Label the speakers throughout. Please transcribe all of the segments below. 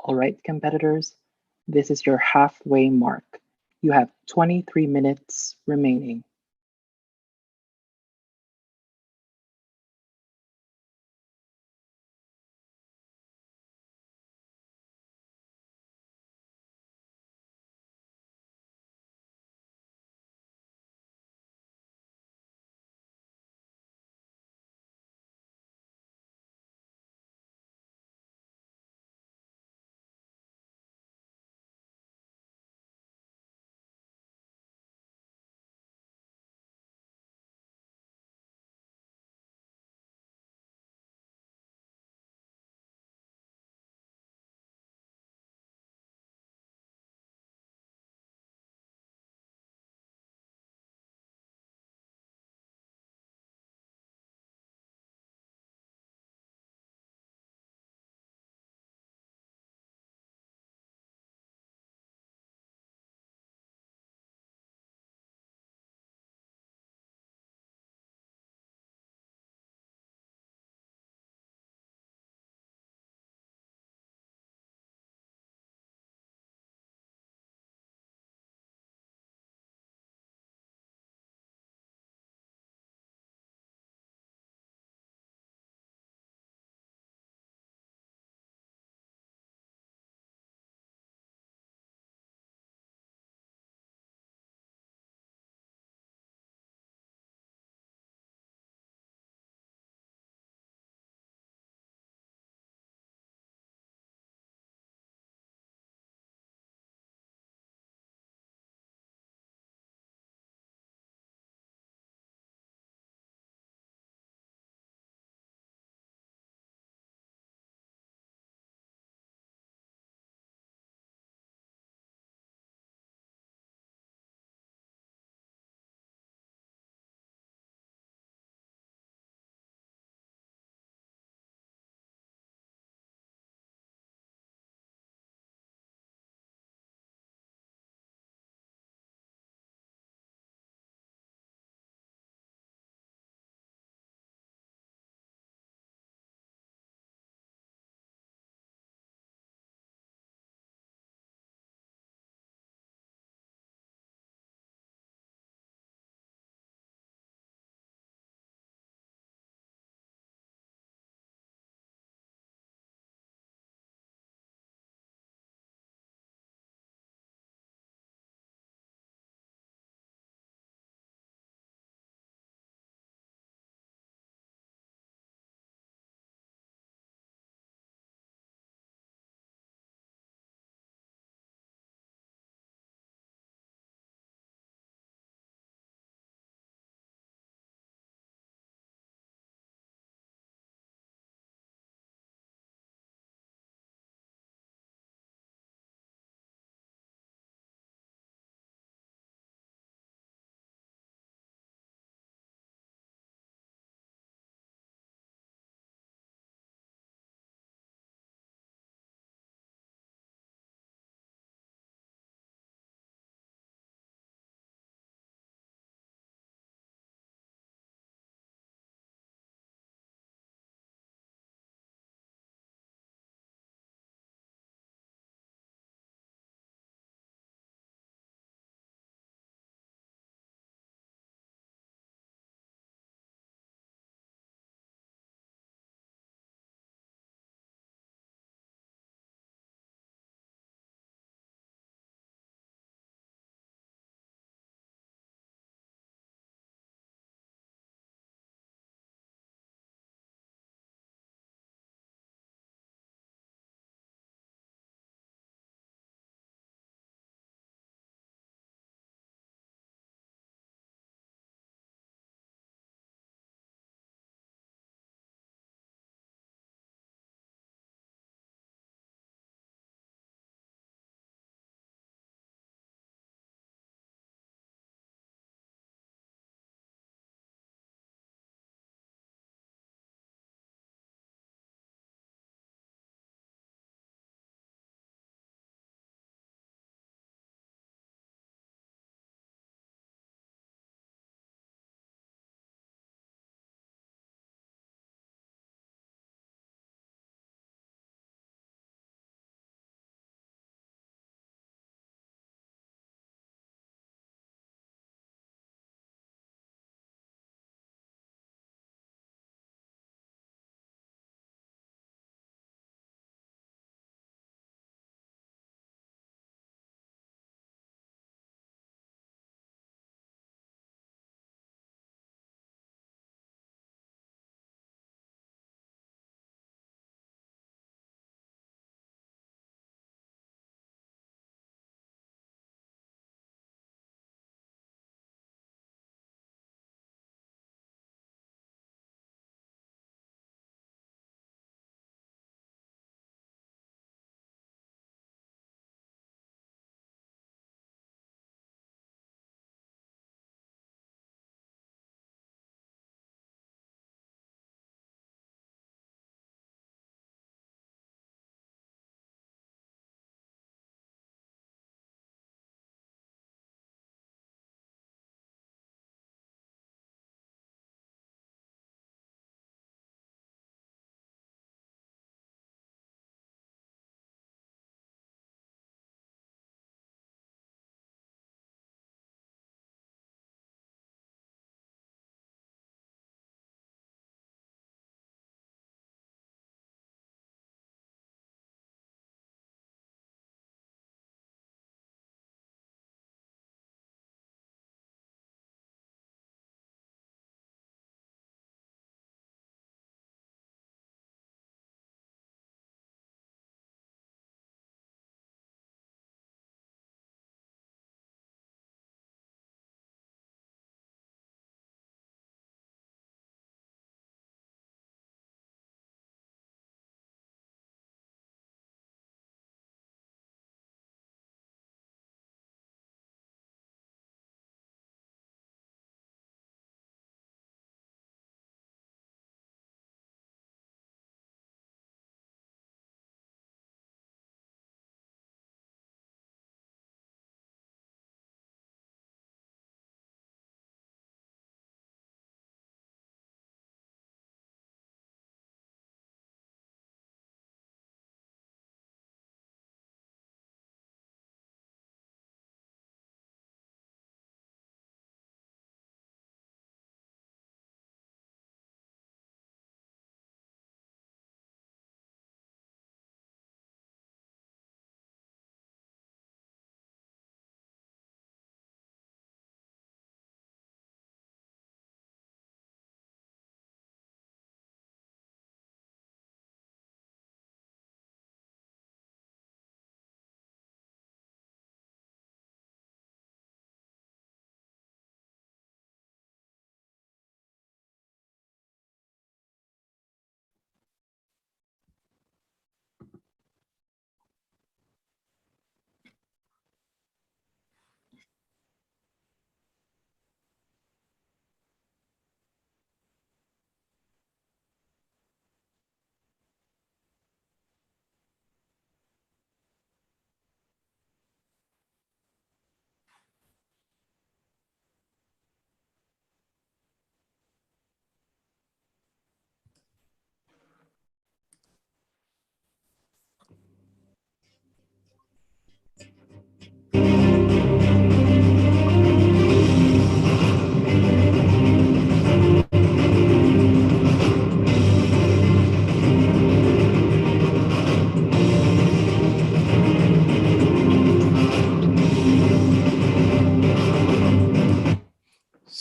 Speaker 1: All right, competitors, this is your halfway mark. You have 23 minutes remaining.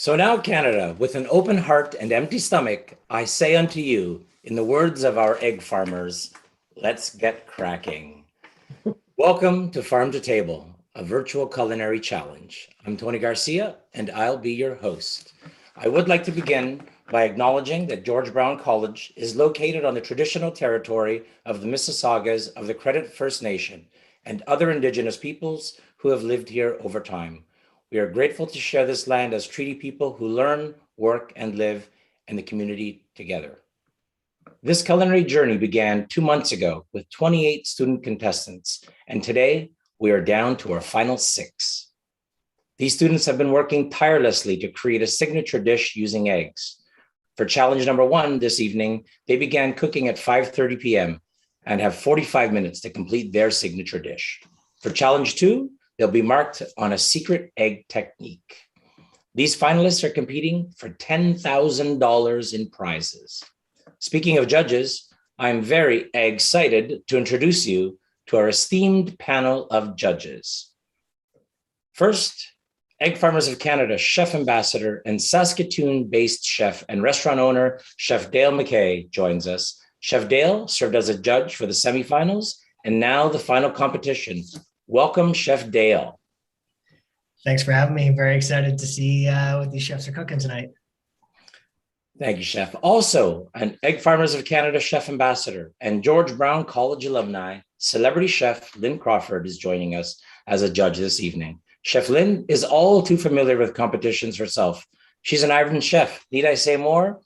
Speaker 2: So now, Canada, with an open heart and empty stomach, I say unto you, in the words of our egg farmers, let's get cracking. Welcome to Farm to Table, a virtual culinary challenge. I'm Tony Garcia, and I'll be your host. I would like to begin by acknowledging that George Brown College is located on the traditional territory of the Mississaugas of the Credit First Nation and other Indigenous peoples who have lived here over time. We are grateful to share this land as treaty people who learn, work, and live in the community together. This culinary journey began 2 months ago with 28 student contestants, and today we are down to our final 6. These students have been working tirelessly to create a signature dish using eggs. For challenge number 1 this evening, they began cooking at 5:30 p.m. and have 45 minutes to complete their signature dish. For challenge 2, they'll be marked on a secret egg technique. These finalists are competing for $10,000 in prizes. Speaking of judges, I'm very excited to introduce you to our esteemed panel of judges. First, Egg Farmers of Canada Chef Ambassador and Saskatoon-based chef and restaurant owner, Chef Dale McKay, joins us. Chef Dale served as a judge for the semifinals and now the final competition. Welcome, Chef Dale.
Speaker 3: Thanks for having me. Very excited to see what these chefs are cooking tonight.
Speaker 2: Thank you, Chef. Also, an Egg Farmers of Canada Chef Ambassador and George Brown College alumni, celebrity chef Lynn Crawford is joining us as a judge this evening. Chef Lynn is all too familiar with competitions herself. She's an ardent chef. Need I say more?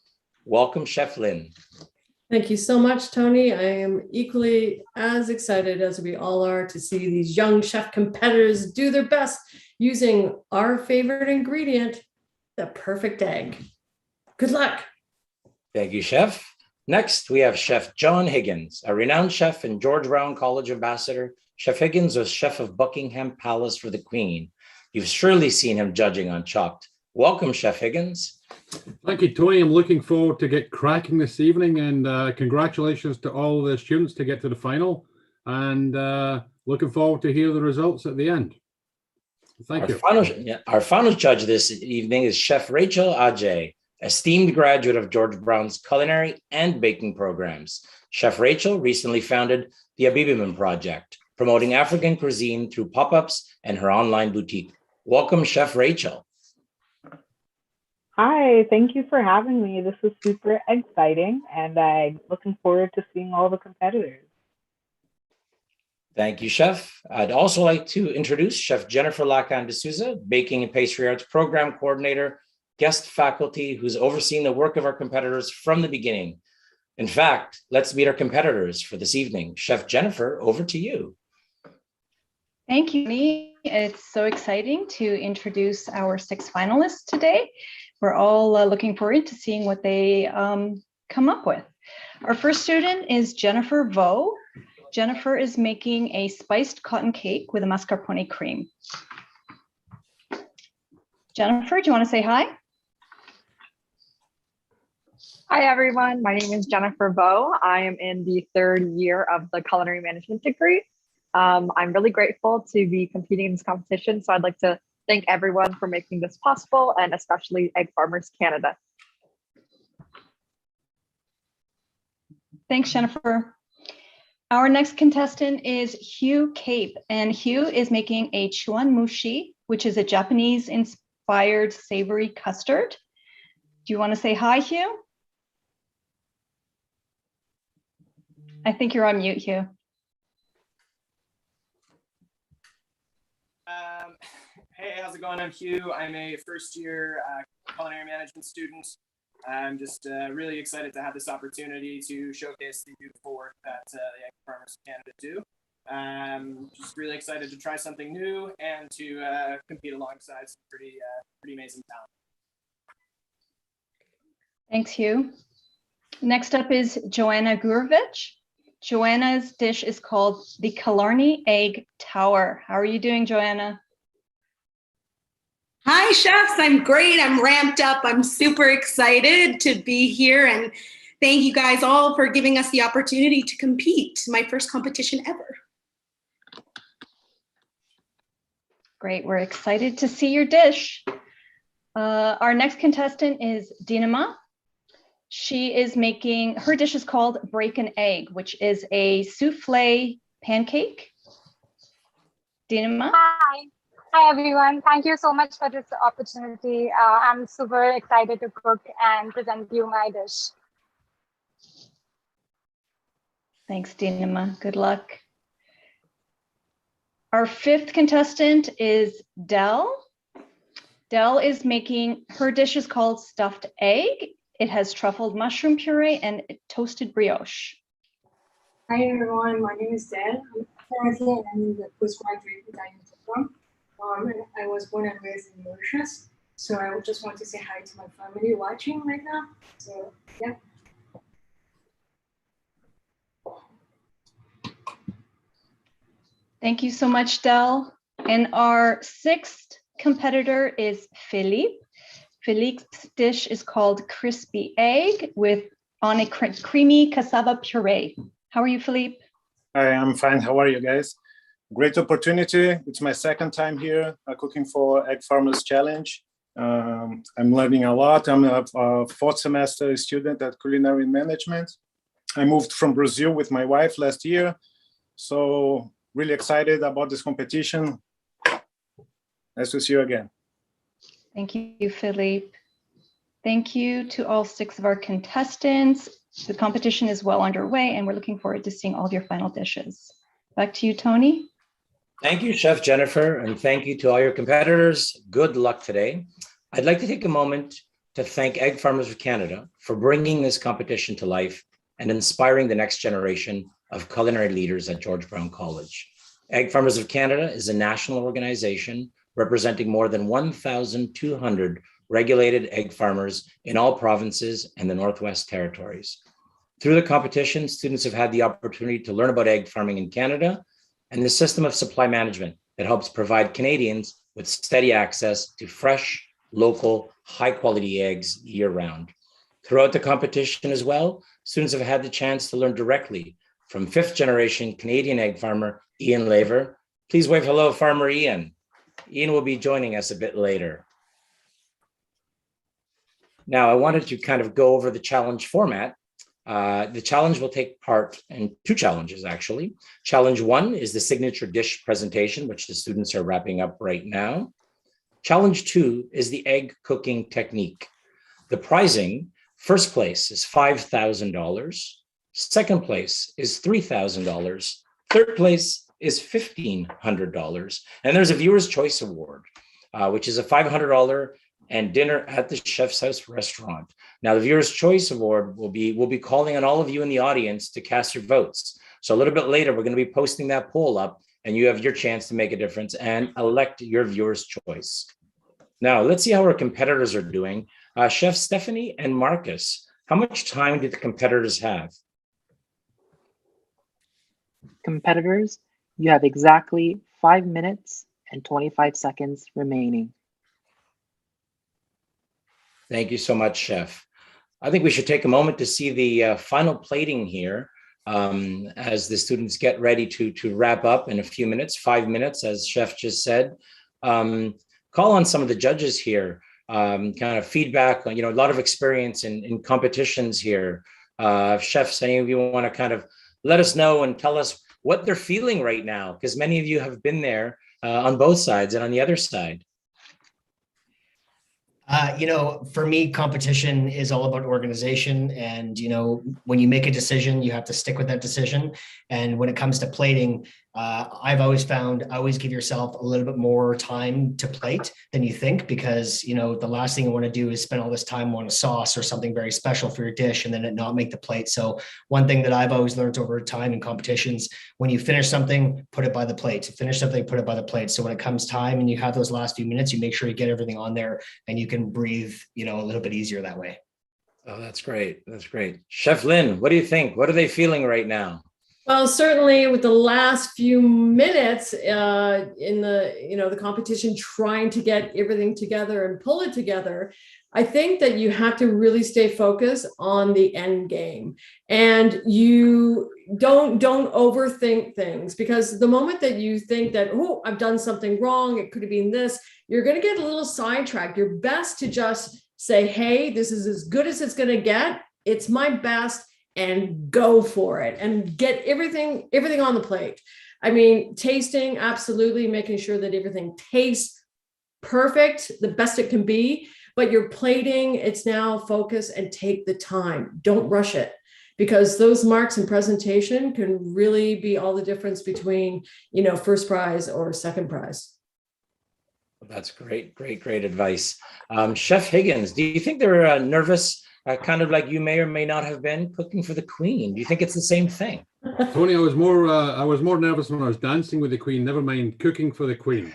Speaker 2: Welcome, Chef Lynn.
Speaker 4: Thank you so much, Tony. I am equally as excited as we all are to see these young chef competitors do their best using our favorite ingredient, the perfect egg. Good luck.
Speaker 2: Thank you, Chef. Next, we have Chef John Higgins, a renowned chef and George Brown College ambassador. Chef Higgins was chef of Buckingham Palace for the Queen. You've surely seen him judging on Chopped. Welcome, Chef Higgins.
Speaker 5: Thank you, Tony. I'm looking forward to get cracking this evening, and congratulations to all the students to get to the final, and looking forward to hear the results at the end. Thank you.
Speaker 2: Our final judge this evening is Chef Rachel Ajay, esteemed graduate of George Brown's culinary and baking programs. Chef Rachel recently founded the Abibiman Project, promoting African cuisine through pop-ups and her online boutique. Welcome, Chef Rachel.
Speaker 6: Hi, thank you for having me. This is super exciting, and I'm looking forward to seeing all the competitors.
Speaker 2: Thank you, Chef. I'd also like to introduce Chef Jennifer Lacan D'Souza, Baking and Pastry Arts Program Coordinator, guest faculty who's overseen the work of our competitors from the beginning. In fact, let's meet our competitors for this evening. Chef Jennifer, over to you.
Speaker 7: Thank you, Lee. It's so exciting to introduce our 6 finalists today. We're all looking forward to seeing what they come up with. Our first student is Jennifer Vo. Jennifer is making a spiced cotton cake with a mascarpone cream. Jennifer, do you want to say hi?
Speaker 8: Hi, everyone. My name is Jennifer Vo. I am in the 3rd year of the culinary management degree. I'm really grateful to be competing in this competition. So I'd like to thank everyone for making this possible, and especially Egg Farmers Canada.
Speaker 7: Thanks, Jennifer. Our next contestant is Hugh Cape, and Hugh is making a Chawanmushi, which is a Japanese-inspired savory custard. Do you want to say hi, Hugh? I think you're on mute, Hugh.
Speaker 9: Hey, how's it going? I'm Hugh. I'm a first-year culinary management student. I'm just really excited to have this opportunity to showcase the beautiful work that the Egg Farmers of Canada do. Just really excited to try something new and to compete alongside some pretty amazing talent.
Speaker 7: Thanks, Hugh. Next up is Joanna Gurvich. Joanna's dish is called the Killarney Egg Tower. How are you doing, Joanna?
Speaker 10: Hi, chefs. I'm great. I'm ramped up. I'm super excited to be here, and thank you guys all for giving us the opportunity to compete. My first competition ever.
Speaker 7: Great. We're excited to see your dish. Our next contestant is Dinama. She is making, her dish is called Break an Egg, which is a souffle pancake. Dinama.
Speaker 11: Hi. Hi, everyone. Thank you so much for this opportunity. I'm super excited to cook and present you my dish.
Speaker 7: Thanks, Dinama. Good luck. Our fifth contestant is Dell. Dell is making, her dish is called Stuffed Egg. It has truffled mushroom puree and toasted brioche.
Speaker 12: Hi everyone, my name is Dell. I'm currently in the postgraduate Italian program. I was born and raised in Mauritius, so I would just want to say hi to my family watching right now. So yeah.
Speaker 7: Thank you so much, Dell. And our sixth competitor is Philippe. Felix's dish is called Crispy Egg on a creamy cassava puree. How are you, Philippe?
Speaker 13: Hi, I'm fine. How are you guys? Great opportunity. It's my second time here cooking for Egg Farmers Challenge. I'm learning a lot. I'm a fourth semester student at Culinary Management. I moved from Brazil with my wife last year. So really excited about this competition. Nice to see you again.
Speaker 7: Thank you, Philippe. Thank you to all six of our contestants. The competition is well underway and we're looking forward to seeing all of your final dishes. Back to you, Tony.
Speaker 2: Thank you, Chef Jennifer, and thank you to all your competitors. Good luck today. I'd like to take a moment to thank Egg Farmers of Canada for bringing this competition to life and inspiring the next generation of culinary leaders at George Brown College. Egg Farmers of Canada is a national organization representing more than 1,200 regulated egg farmers in all provinces and the Northwest Territories. Through the competition, students have had the opportunity to learn about egg farming in Canada and the system of supply management that helps provide Canadians with steady access to fresh, local, high-quality eggs year-round. Throughout the competition as well, students have had the chance to learn directly from fifth-generation Canadian egg farmer Ian Laver. Please wave hello, Farmer Ian. Ian will be joining us a bit later. Now, I wanted to kind of go over the challenge format. The challenge will take part in two challenges, actually. Challenge one is the signature dish presentation, which the students are wrapping up right now. Challenge two is the egg cooking technique. The pricing, first place is $5,000. Second place is $3,000. Third place is $1,500. And there's a viewer's choice award, which is a $500 and dinner at the Chef's House restaurant. Now, the Viewer's Choice Award we'll be calling on all of you in the audience to cast your votes. So a little bit later, we're going to be posting that poll up and you have your chance to make a difference and elect your viewer's choice. Now, let's see how our competitors are doing. Chef Stephanie and Marcus, how much time do the competitors have?
Speaker 1: Competitors, you have exactly 5 minutes and 25 seconds remaining.
Speaker 2: Thank you so much, Chef. I think we should take a moment to see the final plating here as the students get ready to wrap up in a few minutes, 5 minutes, as Chef just said. Call on some of the judges here, kind of feedback, a lot of experience in competitions here. Chefs, any of you want to kind of let us know and tell us what they're feeling right now, because many of you have been there on both sides and on the other side.
Speaker 3: For me, competition is all about organization. And, when you make a decision, you have to stick with that decision. And when it comes to plating, I've always found, always give yourself a little bit more time to plate than you think, because, the last thing you want to do is spend all this time on a sauce or something very special for your dish and then it not make the plate. So one thing that I've always learned over time in competitions, when you finish something, put it by the plate. Finish something, put it by the plate. So when it comes time and you have those last few minutes, you make sure you get everything on there and you can breathe, a little bit easier that way.
Speaker 2: Oh, that's great. That's great. Chef Lynn, what do you think? What are they feeling right now?
Speaker 4: Well, certainly with the last few minutes in the competition, trying to get everything together and pull it together, I think that you have to really stay focused on the end game, and you don't overthink things, because the moment that you think that, oh, I've done something wrong, it could have been this, you're going to get a little sidetracked. You're best to just say, hey, this is as good as it's going to get. It's my best. And go for it and get everything on the plate. I mean, tasting, absolutely, making sure that everything tastes perfect, the best it can be, but your plating, it's now focus and take the time. Don't rush it, because those marks and presentation can really be all the difference between, first prize or second prize.
Speaker 2: That's great advice. Chef Higgins, do you think they're nervous, kind of like you may or may not have been cooking for the Queen? Do you think it's the same thing?
Speaker 5: Tony, I was more nervous when I was dancing with the Queen, never mind cooking for the Queen.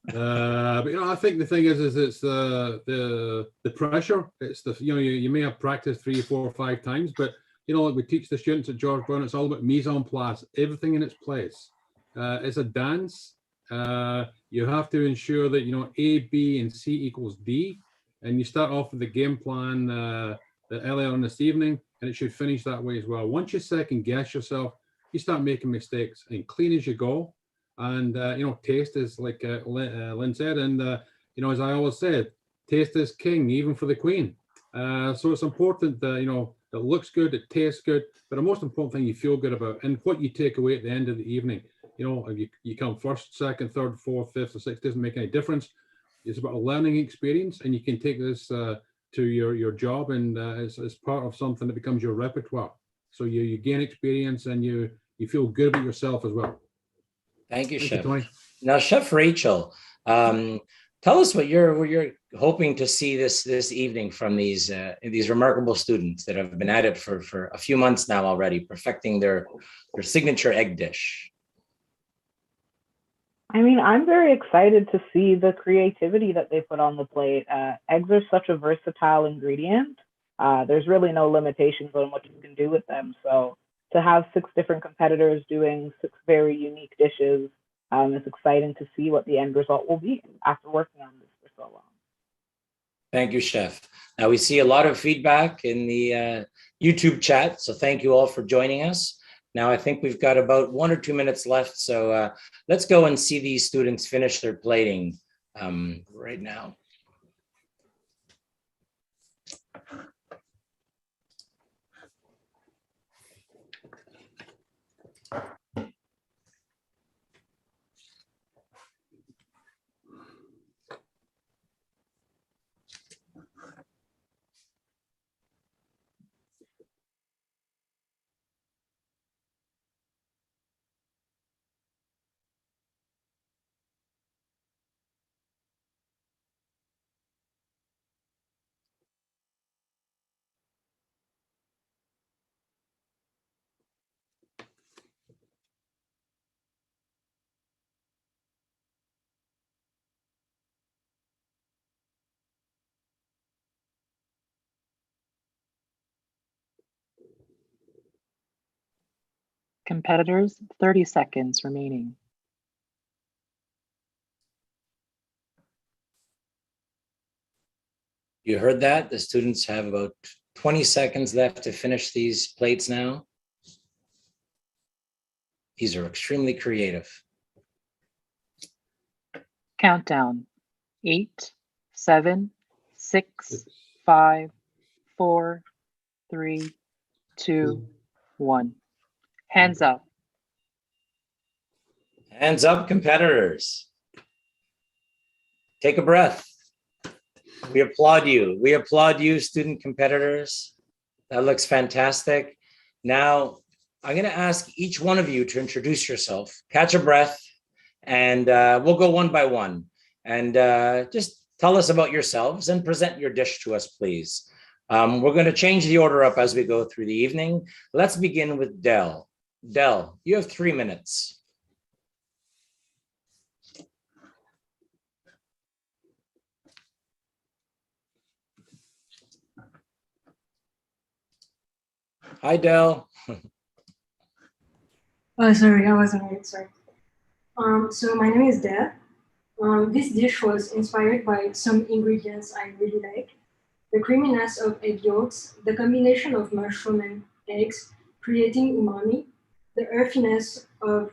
Speaker 5: But I think the thing is it's the pressure. It's the you may have practiced 3, 4, 5 times, but like we teach the students at George Brown, it's all about mise en place, everything in its place. It's a dance. You have to ensure that A, B, and C equals D, and you start off with the game plan earlier on this evening, and it should finish that way as well. Once you second guess yourself, you start making mistakes, and clean as you go. And taste is like Lynn said, and as I always said, taste is king, even for the Queen. So it's important that it looks good, it tastes good, but the most important thing you feel good about, and what you take away at the end of the evening. If you come first, second, third, fourth, fifth, or sixth, doesn't make any difference. It's about a learning experience, and you can take this to your job, and it's part of something that becomes your repertoire. So you gain experience, and you feel good about yourself as well.
Speaker 2: Thank you, Chef.
Speaker 5: Tony.
Speaker 2: Now, Chef Rachel, tell us what you're hoping to see this evening from these remarkable students that have been at it for a few months now already, perfecting their signature egg dish.
Speaker 6: I mean, I'm very excited to see the creativity that they put on the plate. Eggs are such a versatile ingredient. There's really no limitations on what you can do with them. So to have 6 different competitors doing 6 very unique dishes, it's exciting to see what the end result will be after working on this for so long.
Speaker 2: Thank you, Chef. Now we see a lot of feedback in the YouTube chat, so thank you all for joining us. Now I think we've got about 1 or 2 minutes left, so let's go and see these students finish their plating right now.
Speaker 1: Competitors, 30 seconds remaining.
Speaker 2: You heard that? The students have about 20 seconds left to finish these plates now. These are extremely creative.
Speaker 1: Countdown. 8, 7, 6, 5, 4, 3, 2, 1. Hands up.
Speaker 2: Hands up, competitors. Take a breath. We applaud you. We applaud you, student competitors. That looks fantastic. Now, I'm going to ask each one of you to introduce yourself, catch a breath, and we'll go one by one. And just tell us about yourselves and present your dish to us, please. We're going to change the order up as we go through the evening. Let's begin with Del. Del, you have 3 minutes. Hi, Del.
Speaker 12: Oh, sorry, I wasn't right. Sorry. So my name is Deb. This dish was inspired by some ingredients I really like. The creaminess of egg yolks, the combination of mushroom and eggs, creating umami, the earthiness and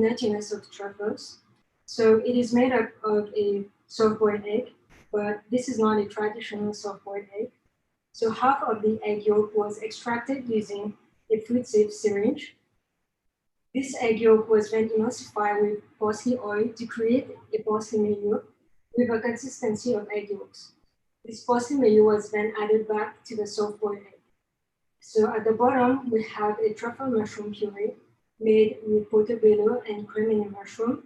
Speaker 12: nuttiness of truffles. So it is made up of a soft-boiled egg, but this is not a traditional soft-boiled egg. So half of the egg yolk was extracted using a food-safe syringe. This egg yolk was then emulsified with parsley oil to create a parsley mayo with a consistency of egg yolks. This parsley mayo was then added back to the soft-boiled egg. So at the bottom, we have a truffle mushroom puree made with portobello and cremini mushroom.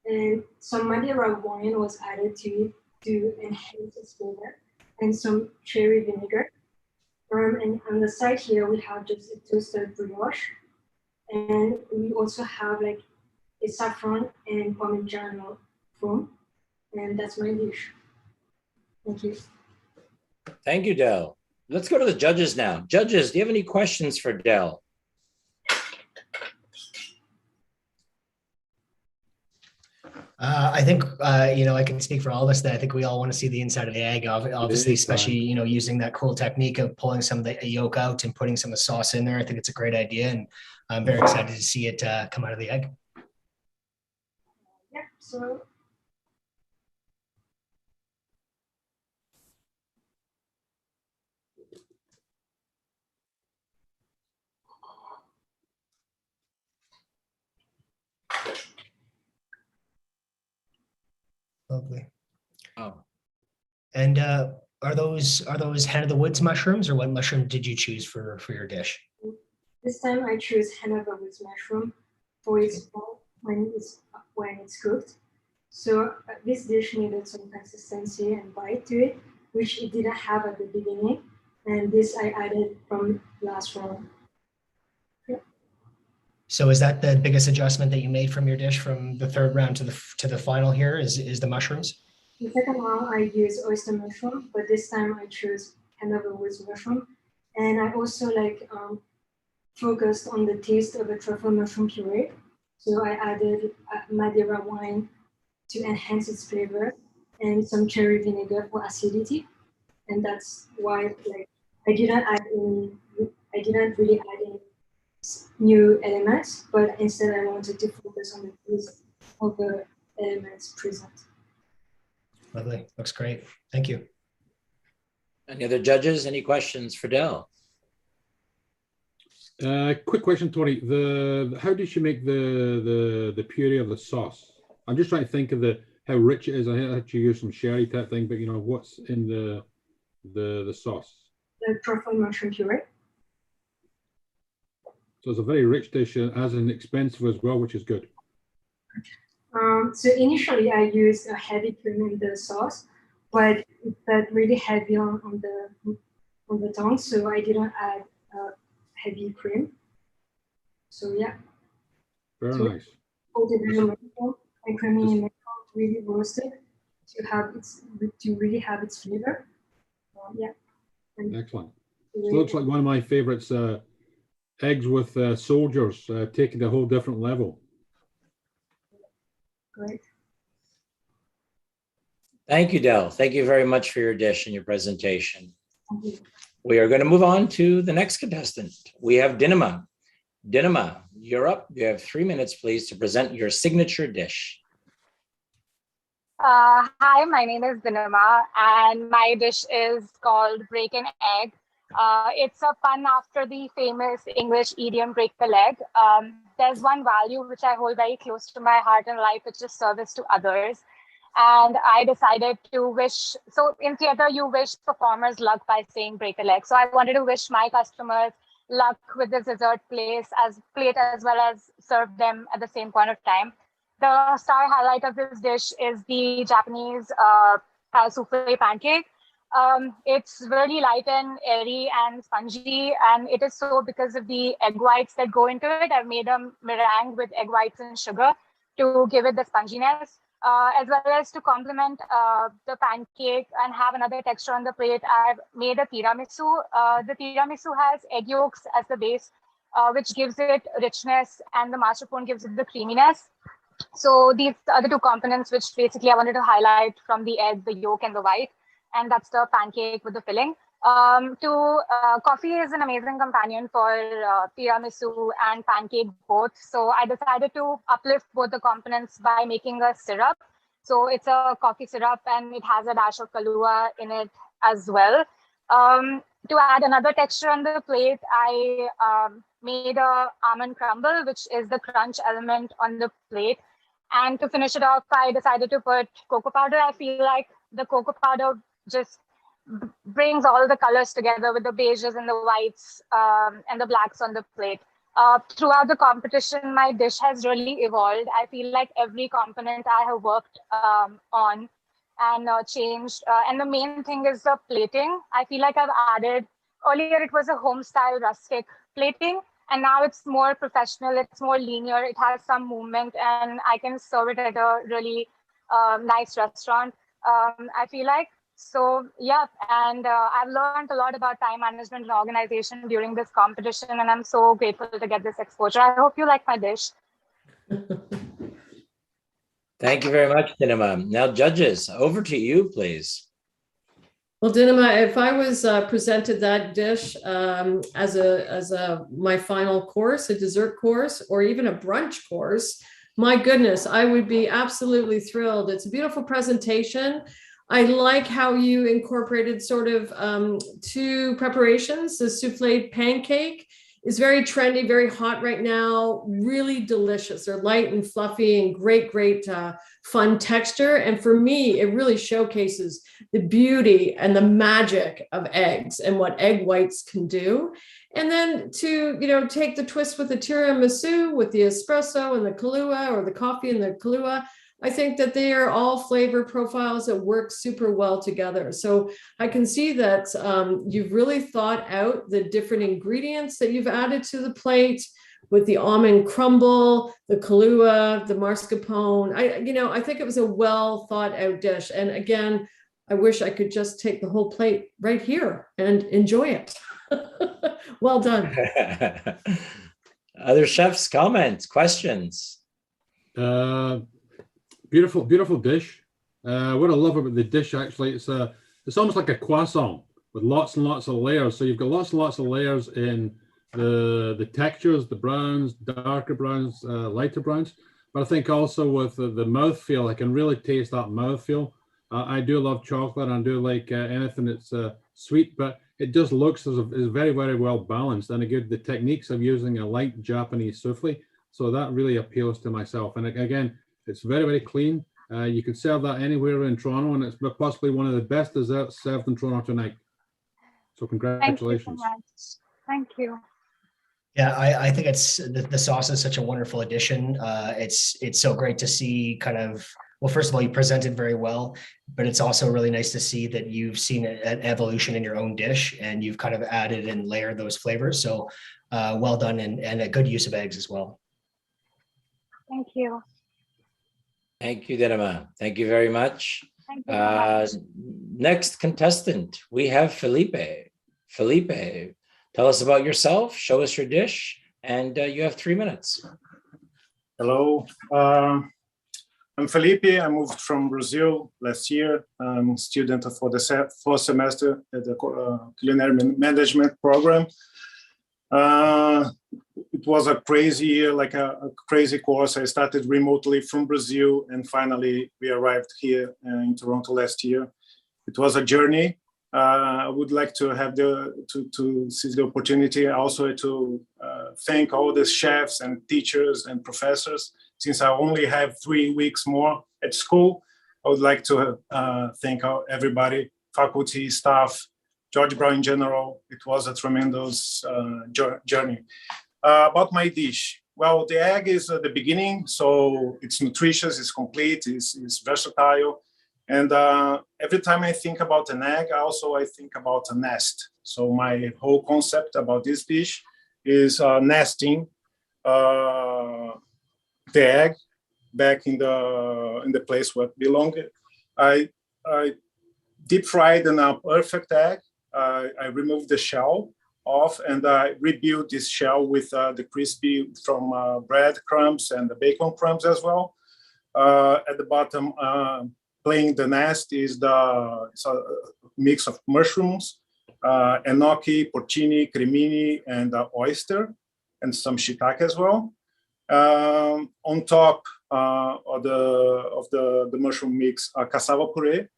Speaker 12: And some Madeira wine was added to it to enhance its flavor, and some cherry vinegar. And on the side here, we have just a toasted brioche. And we also have like a saffron and Parmigiano foam. And that's my dish. Thank you.
Speaker 2: Thank you, Del. Let's go to the judges now. Judges, do you have any questions for Del?
Speaker 3: I think, I can speak for all of us that I think we all want to see the inside of the egg, obviously, especially, using that cool technique of pulling some of the yolk out and putting some of the sauce in there. I think it's a great idea, and I'm very excited to see it come out of the egg.
Speaker 12: Yeah, so
Speaker 3: Lovely.
Speaker 2: Oh.
Speaker 3: And are those hen of the woods mushrooms, or what mushroom did you choose for your dish?
Speaker 12: this time I choose hen of the woods mushroom for its bulk when it's cooked. So this dish needed some consistency and bite to it, which it didn't have at the beginning. And this I added from last round.
Speaker 3: So is that the biggest adjustment that you made from your dish from the third round to the final here is the mushrooms?
Speaker 12: The second round I used oyster mushroom, but this time I chose hen of the woods mushroom. And I also focused on the taste of the truffle mushroom puree. So I added Madeira wine to enhance its flavor and some cherry vinegar for acidity. And that's why I didn't really add any new elements, but instead I wanted to focus on the taste of the elements present.
Speaker 3: Lovely, looks great. Thank you.
Speaker 2: Any other judges? Any questions for Del?
Speaker 5: Quick question, Tony. How did she make the puree of the sauce? I'm just trying to think of how rich it is. I had to use some sherry type thing, but what's in the sauce?
Speaker 12: The truffle mushroom puree.
Speaker 5: So it's a very rich dish, as an expensive as well, which is good.
Speaker 12: So initially I used a heavy cream in the sauce, but it felt really heavy on the tongue, so I didn't add heavy cream. So yeah.
Speaker 5: Very nice.
Speaker 12: Portobello and cremini really roasted to really have its flavor. Yeah.
Speaker 5: Excellent. So it looks like one of my favorites. Eggs with soldiers, taking a whole different level.
Speaker 12: Great.
Speaker 2: Thank you, Del. Thank you very much for your dish and your presentation. We are going to move on to the next contestant. We have Dinama. Dinama, you're up. You have 3 minutes, please, to present your signature dish.
Speaker 11: Hi, my name is Dinama, and my dish is called break an egg. It's a pun after the famous English idiom break the leg. There's one value which I hold very close to my heart in life, which is service to others. And I decided to wish, so in theater, you wish performers luck by saying break a leg. So I wanted to wish my customers luck with this dessert plate as well as serve them at the same point of time. The star highlight of this dish is the Japanese souffle pancake. It's really light and airy and spongy, and it is so because of the egg whites that go into it. I've made a meringue with egg whites and sugar to give it the sponginess, as well as to complement the pancake and have another texture on the plate. I've made a tiramisu. The tiramisu has egg yolks as the base, which gives it richness, and the mascarpone gives it the creaminess. So these are the two components which basically I wanted to highlight from the egg, the yolk and the white, and that's the pancake with the filling. Coffee is an amazing companion for tiramisu and pancake both. So I decided to uplift both the components by making a syrup. So it's a coffee syrup and it has a dash of Kahlua in it as well. To add another texture on the plate, I made a almond crumble, which is the crunch element on the plate. And to finish it off, I decided to put cocoa powder. I feel like the cocoa powder just brings all the colors together with the beiges and the whites and the blacks on the plate. Throughout the competition, my dish has really evolved. I feel like every component I have worked on and changed. And the main thing is the plating. I feel like I've added, earlier it was a home style rustic plating, and now it's more professional, it's more linear, it has some movement, and I can serve it at a really nice restaurant, I feel like. So yeah, and I've learned a lot about time management and organization during this competition, and I'm so grateful to get this exposure. I hope you like my dish.
Speaker 2: Thank you very much, Dinema. Now, judges, over to you, please.
Speaker 4: Well, Dinema, if I was presented that dish as my final course, a dessert course, or even a brunch course, my goodness, I would be absolutely thrilled. It's a beautiful presentation. I like how you incorporated sort of two preparations. The souffled pancake is very trendy, very hot right now, really delicious. They're light and fluffy and great fun texture. And for me, it really showcases the beauty and the magic of eggs and what egg whites can do. And then to, take the twist with the tiramisu, with the espresso and the Kahlua, or the coffee and the Kahlua, I think that they are all flavor profiles that work super well together. So I can see that you've really thought out the different ingredients that you've added to the plate with the almond crumble, the Kahlua, the mascarpone. I think it was a well thought out dish. And again, I wish I could just take the whole plate right here and enjoy it. Well done.
Speaker 2: Other chefs, comments, questions?
Speaker 5: Beautiful dish. What I love about the dish, actually, it's almost like a croissant with lots and lots of layers. So you've got lots and lots of layers in the textures, the browns, darker browns, lighter browns. But I think also with the mouthfeel, I can really taste that mouthfeel. I do love chocolate, and I do like anything that's sweet, but it just looks as is very, very well balanced. And again, the techniques of using a light Japanese souffle, so that really appeals to myself. And again, it's very, very clean. You could serve that anywhere in Toronto, and it's possibly one of the best desserts served in Toronto tonight. So congratulations.
Speaker 11: Thank you so much. Thank you.
Speaker 3: Yeah, I think it's the sauce is such a wonderful addition. It's so great to see well, first of all, you presented very well, but it's also really nice to see that you've seen an evolution in your own dish, and you've kind of added and layered those flavors. So well done, and a good use of eggs as well.
Speaker 11: Thank you.
Speaker 2: Thank you, Dinema. Thank you very much.
Speaker 11: Thank you so much.
Speaker 2: Next contestant, we have Felipe. Felipe, tell us about yourself, show us your dish, and you have 3 minutes.
Speaker 13: Hello, I'm Felipe. I moved from Brazil last year. I'm a student for the fourth semester at the Culinary Management program. It was a crazy year, like a crazy course. I started remotely from Brazil, and finally we arrived here in Toronto last year. It was a journey. I would like to have to seize the opportunity also to thank all the chefs and teachers and professors. Since I only have 3 weeks more at school, I would like to thank everybody, faculty, staff, George Brown in general. It was a tremendous journey. About my dish, well, the egg is the beginning, so it's nutritious, it's complete, it's versatile. And every time I think about an egg, I think about a nest. So my whole concept about this dish is nesting the egg back in the place where it belonged. I deep fried a perfect egg. I removed the shell, off, and I rebuilt this shell with the crispy from bread crumbs and the bacon crumbs as well. At the bottom, playing the nest is it's a mix of mushrooms, enoki, porcini, cremini, and oyster, and some shiitake as well. On top of the mushroom mix, cassava puree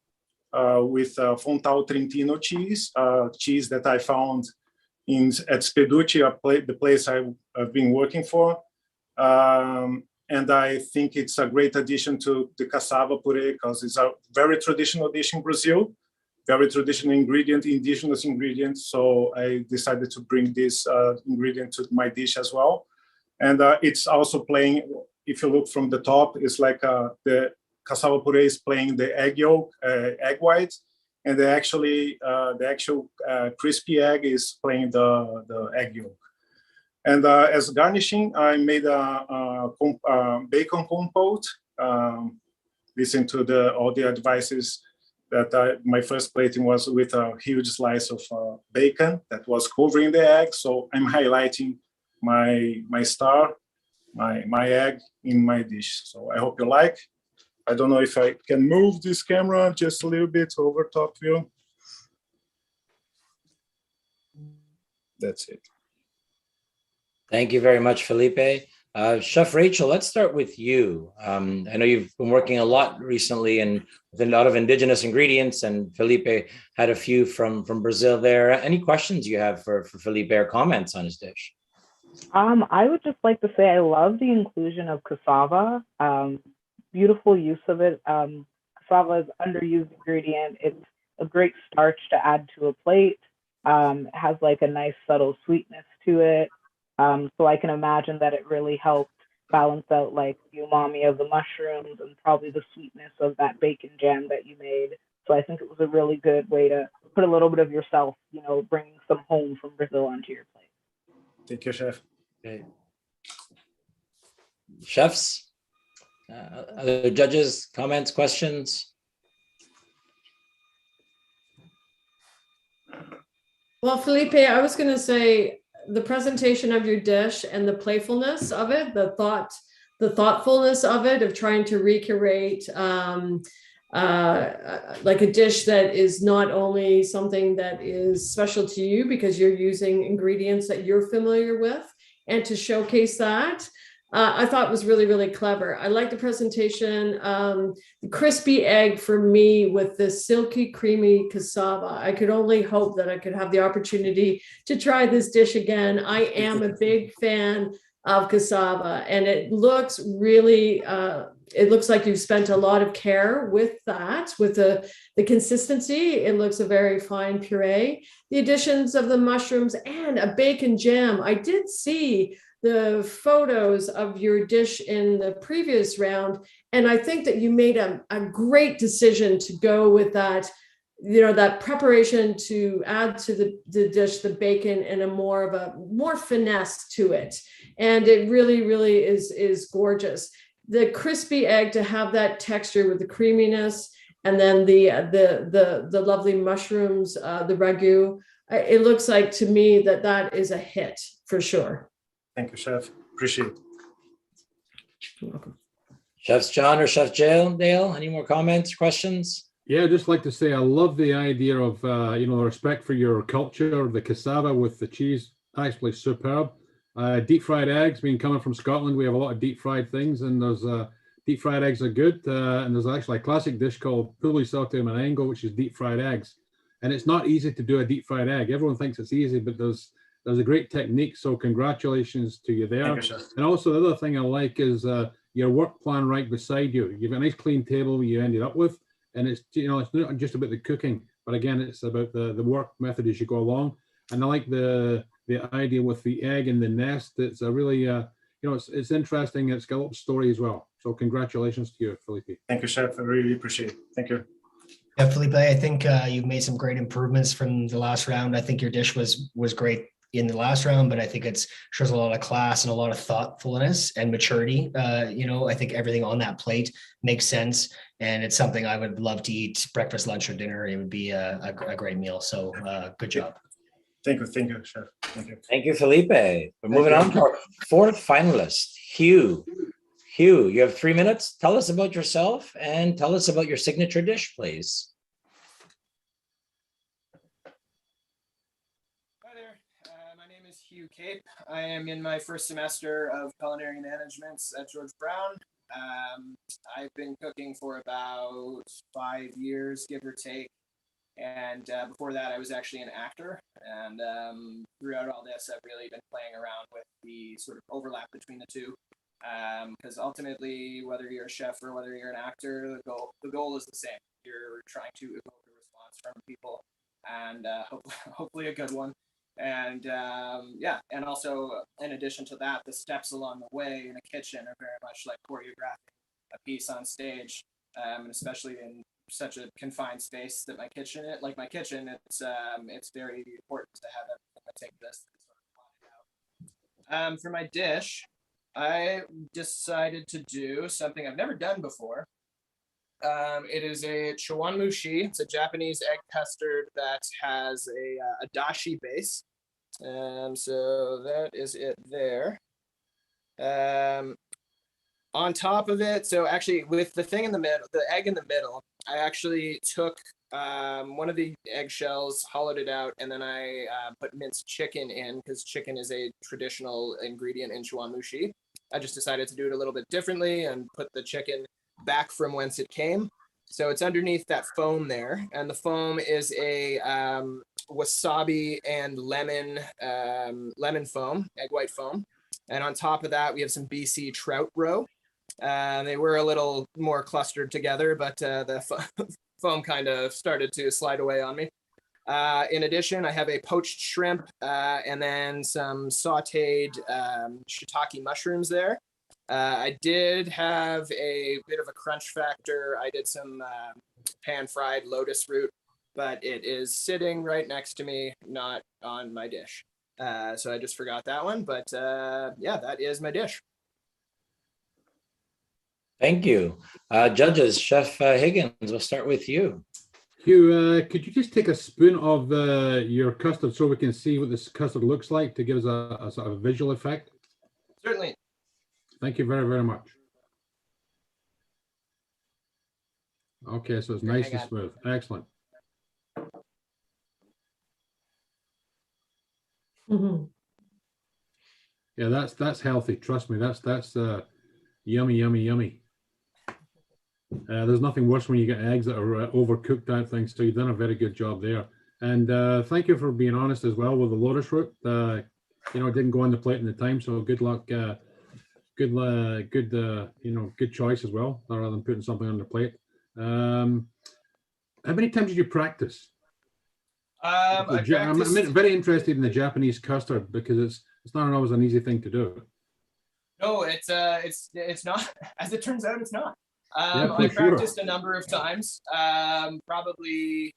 Speaker 13: with Fontal Trentino cheese, cheese that I found at Speducci, the place I've been working for. And I think it's a great addition to the cassava puree because it's a very traditional dish in Brazil, very traditional ingredient, indigenous ingredient. So I decided to bring this ingredient to my dish as well. And it's also playing, if you look from the top, it's like the cassava puree is playing the egg yolk, egg white, and the actual crispy egg is playing the egg yolk. And as garnishing, I made a bacon compote. Listen to all the advices that my first plating was with a huge slice of bacon that was covering the egg. So I'm highlighting my star, my egg in my dish. So I hope you like. I don't know if I can move this camera just a little bit over top view. That's it.
Speaker 2: Thank you very much, Felipe. Chef Rachel, let's start with you. I know you've been working a lot recently and with a lot of indigenous ingredients, and Felipe had a few from Brazil there. Any questions you have for Felipe or comments on his dish?
Speaker 6: I would just like to say I love the inclusion of cassava. Beautiful use of it. Cassava is an underused ingredient. It's a great starch to add to a plate. It has like a nice subtle sweetness to it. So I can imagine that it really helped balance out like the umami of the mushrooms and probably the sweetness of that bacon jam that you made. So I think it was a really good way to put a little bit of yourself, bringing some home from Brazil onto your plate.
Speaker 13: Thank you, Chef.
Speaker 2: Okay. Chefs, other judges, comments, questions?
Speaker 4: Well, Felipe, I was going to say the presentation of your dish and the playfulness of it, the thoughtfulness of it, of trying to recreate like a dish that is not only something that is special to you because you're using ingredients that you're familiar with, and to showcase that, I thought was really, really clever. I like the presentation. The crispy egg for me with the silky, creamy cassava. I could only hope that I could have the opportunity to try this dish again. I am a big fan of cassava, and it looks really, it looks like you've spent a lot of care with that, with the consistency. It looks a very fine puree. The additions of the mushrooms and a bacon jam. I did see the photos of your dish in the previous round, and I think that you made a great decision to go with that, that preparation to add to the dish, the bacon, and a more finesse to it. And it really, really is gorgeous. The crispy egg, to have that texture with the creaminess, and then the lovely mushrooms, the ragu. It looks like to me that is a hit for sure.
Speaker 13: Thank you, Chef. Appreciate it.
Speaker 4: You're welcome.
Speaker 2: Chefs John or Chef Dale, any more comments, questions?
Speaker 5: Yeah, I'd just like to say I love the idea of respect for your culture, the cassava with the cheese, actually superb. Deep fried eggs, coming from Scotland, we have a lot of deep fried things, and there's deep fried eggs are good. And there's actually a classic dish called puli sauté menengo, which is deep fried eggs. And it's not easy to do a deep fried egg. Everyone thinks it's easy, but there's a great technique. So congratulations to you there.
Speaker 13: Thank you, Chef.
Speaker 5: And also the other thing I like is your work plan right beside you. You've got a nice clean table you ended up with. And it's, it's not just about the cooking, but again, it's about the work method as you go along. And I like the idea with the egg and the nest. It's a really, it's interesting. It's got a little story as well. So congratulations to you, Felipe.
Speaker 13: Thank you, Chef. I really appreciate it. Thank you.
Speaker 3: Yeah, Felipe, I think you've made some great improvements from the last round. I think your dish was great in the last round, but I think it shows a lot of class and a lot of thoughtfulness and maturity. I think everything on that plate makes sense, and it's something I would love to eat breakfast, lunch, or dinner. It would be a great meal. So good job.
Speaker 13: Thank you, Chef. Thank you.
Speaker 2: Thank you, Felipe. We're moving on to our fourth finalist, Hugh. Hugh, you have 3 minutes. Tell us about yourself and tell us about your signature dish, please.
Speaker 9: Hi there. My name is Hugh Cape. I am in my first semester of culinary management at George Brown. I've been cooking for about 5 years, give or take. And before that, I was actually an actor. And throughout all this, I've really been playing around with the sort of overlap between the two. Because ultimately, whether you're a chef or whether you're an actor, the goal is the same. You're trying to evoke a response from people, and hopefully a good one. And yeah, and also in addition to that, the steps along the way in a kitchen are very much like choreographing a piece on stage, especially in such a confined space that my kitchen is. Like my kitchen, it's very important to have everything that take this sort of plotted out. For my dish, I decided to do something I've never done before. It is a Chawanmushi. It's a Japanese egg custard that has a dashi base. So that is it there. On top of it, so actually with the thing in the middle, the egg in the middle, I actually took one of the eggshells, hollowed it out, and then I put minced chicken in because chicken is a traditional ingredient in Chawanmushi. I just decided to do it a little bit differently and put the chicken back from whence it came. So it's underneath that foam there, and the foam is a wasabi and lemon foam, egg white foam. And on top of that, we have some BC trout roe. They were a little more clustered together, but the foam kind of started to slide away on me. In addition, I have a poached shrimp and then some sauteed shiitake mushrooms there. I did have a bit of a crunch factor. I did some pan-fried lotus root, but it is sitting right next to me, not on my dish. So I just forgot that one, but yeah, that is my dish.
Speaker 2: Thank you. Judges, Chef Higgins, we'll start with you.
Speaker 5: Hugh, could you just take a spoon of your custard so we can see what this custard looks like to give us a sort of visual effect?
Speaker 9: Certainly.
Speaker 5: Thank you very, very much. Okay, so it's nice and smooth. Excellent.
Speaker 4: Mm-hmm.
Speaker 5: Yeah, that's healthy. Trust me, that's yummy, yummy, yummy. There's nothing worse when you get eggs that are overcooked out things. So you've done a very good job there. And thank you for being honest as well with the lotus root. You know, it didn't go on the plate in the time, so good luck. Good choice as well, rather than putting something on the plate. How many times did you practice? I'm very interested in the Japanese custard because it's not always an easy thing to do.
Speaker 9: No, it's not. As it turns out, it's not.
Speaker 5: Yeah,
Speaker 9: I practiced a number of times. Probably,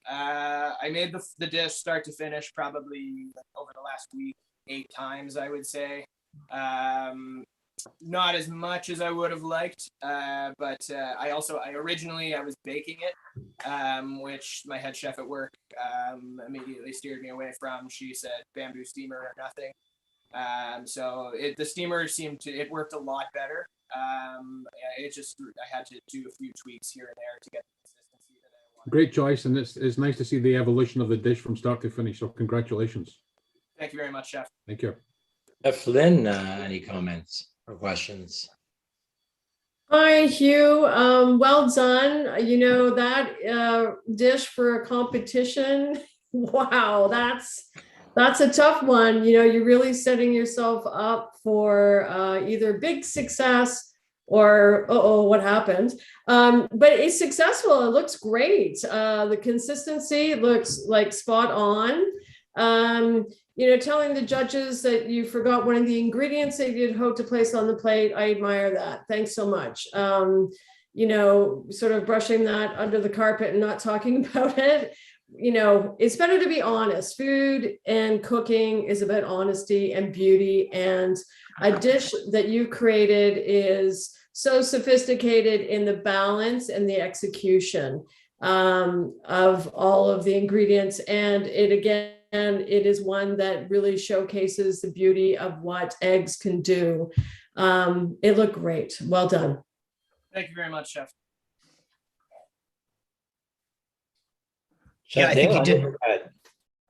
Speaker 9: I made the dish start to finish probably over the last week 8 times, I would say. Not as much as I would have liked, but I originally was baking it, which my head chef at work immediately steered me away from. She said bamboo steamer or nothing. So the steamer it worked a lot better. I had to do a few tweaks here and there to get the consistency that I wanted.
Speaker 5: Great choice, and it's nice to see the evolution of the dish from start to finish. So congratulations.
Speaker 9: Thank you very much, Chef.
Speaker 5: Thank you.
Speaker 2: Chef Lynn, any comments or questions?
Speaker 4: Hi, Hugh. Well done. You know, that dish for a competition, wow, that's a tough one. You know, you're really setting yourself up for either big success or, what happened? But it's successful. It looks great. The consistency looks like spot on. You know, telling the judges that you forgot one of the ingredients that you'd hope to place on the plate, I admire that. Thanks so much. You know, sort of brushing that under the carpet and not talking about it. You know, it's better to be honest. Food and cooking is about honesty and beauty. And a dish that you created is so sophisticated in the balance and the execution of all of the ingredients. And it again it is one that really showcases the beauty of what eggs can do. It looked great. Well done.
Speaker 9: Thank you very much, Chef.
Speaker 3: Yeah, I think you did.
Speaker 2: Go ahead.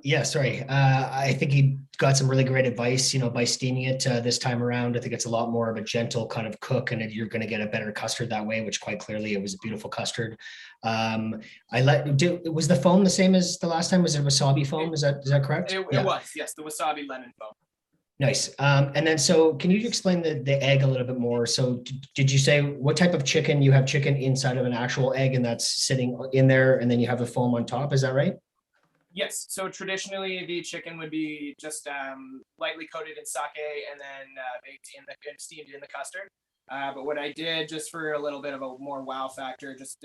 Speaker 3: Yeah, sorry. I think he got some really great advice, by steaming it this time around. I think it's a lot more of a gentle kind of cook, and you're going to get a better custard that way, which quite clearly it was a beautiful custard. Was the foam the same as the last time? Was it wasabi foam? Is that correct?
Speaker 9: It was, yes, the wasabi lemon foam.
Speaker 3: Nice. And then, so can you explain the egg a little bit more? So did you say what type of chicken? You have chicken inside of an actual egg, and that's sitting in there, and then you have the foam on top. Is that right?
Speaker 9: Yes, so traditionally the chicken would be just lightly coated in sake and then baked in and steamed in the custard. But what I did, just for a little bit of a more wow factor, just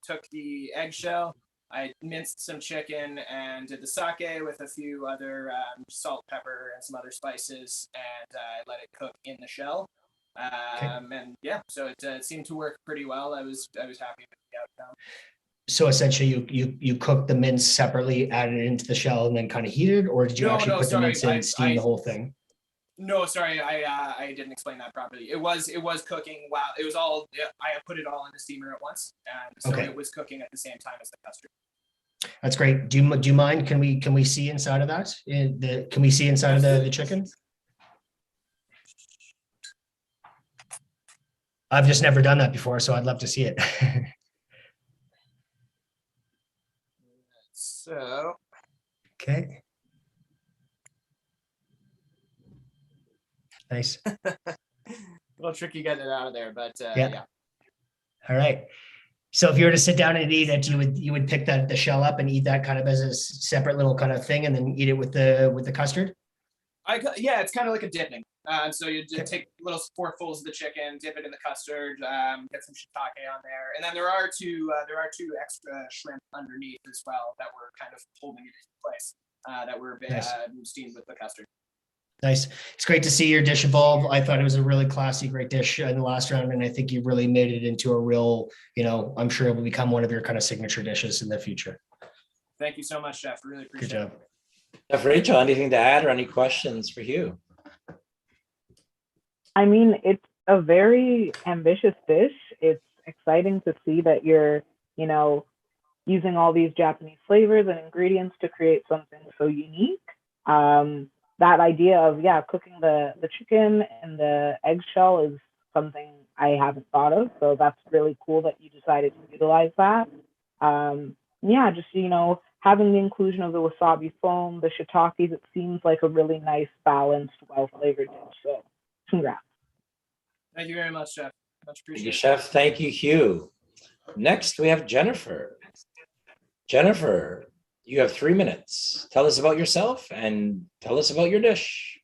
Speaker 9: took the eggshell, I minced some chicken and did the sake with a few other salt, pepper, and some other spices, and I let it cook in the shell. And yeah, so it seemed to work pretty well. I was happy with the outcome.
Speaker 3: So essentially, you cooked the mince separately, added it into the shell, and then kind of heated, or did you actually put the mince in, steam the whole thing?
Speaker 9: No, sorry, I didn't explain that properly. It was cooking while it was all. I put it all in the steamer at once, and so it was cooking at the same time as the custard.
Speaker 3: That's great. Do you mind? Can we see inside of that? Can we see inside of the chicken? I've just never done that before, so I'd love to see it.
Speaker 9: So,
Speaker 3: okay. Nice.
Speaker 9: A little tricky getting it out of there, but
Speaker 3: yeah.
Speaker 9: yeah.
Speaker 3: All right. So if you were to sit down and eat it, you would pick the shell up and eat that kind of as a separate little kind of thing, and then eat it with the custard.
Speaker 9: Yeah, it's kind of like a dipping. So you just take little forkfuls of the chicken, dip it in the custard, get some shiitake on there, and then there are two extra shrimp underneath as well that were kind of holding it in place, that were steamed with the custard.
Speaker 3: Nice. It's great to see your dish evolve. I thought it was a really classy, great dish in the last round, and I think you really made it into a real, I'm sure it will become one of your kind of signature dishes in the future.
Speaker 9: Thank you so much, Chef. Really appreciate it.
Speaker 3: Good job.
Speaker 2: Chef Rachel, anything to add or any questions for Hugh?
Speaker 6: I mean, it's a very ambitious dish. It's exciting to see that you're, using all these Japanese flavors and ingredients to create something so unique. That idea of, cooking the chicken and the eggshell is something I haven't thought of. So that's really cool that you decided to utilize that. Just, having the inclusion of the wasabi foam, the shiitakes, it seems like a really nice, balanced, well-flavored dish. So congrats.
Speaker 9: Thank you very much, Chef. Much appreciated.
Speaker 2: Thank you, Chef. Thank you, Hugh. Next, we have Jennifer. Jennifer, you have 3 minutes. Tell us about yourself and tell us about your dish.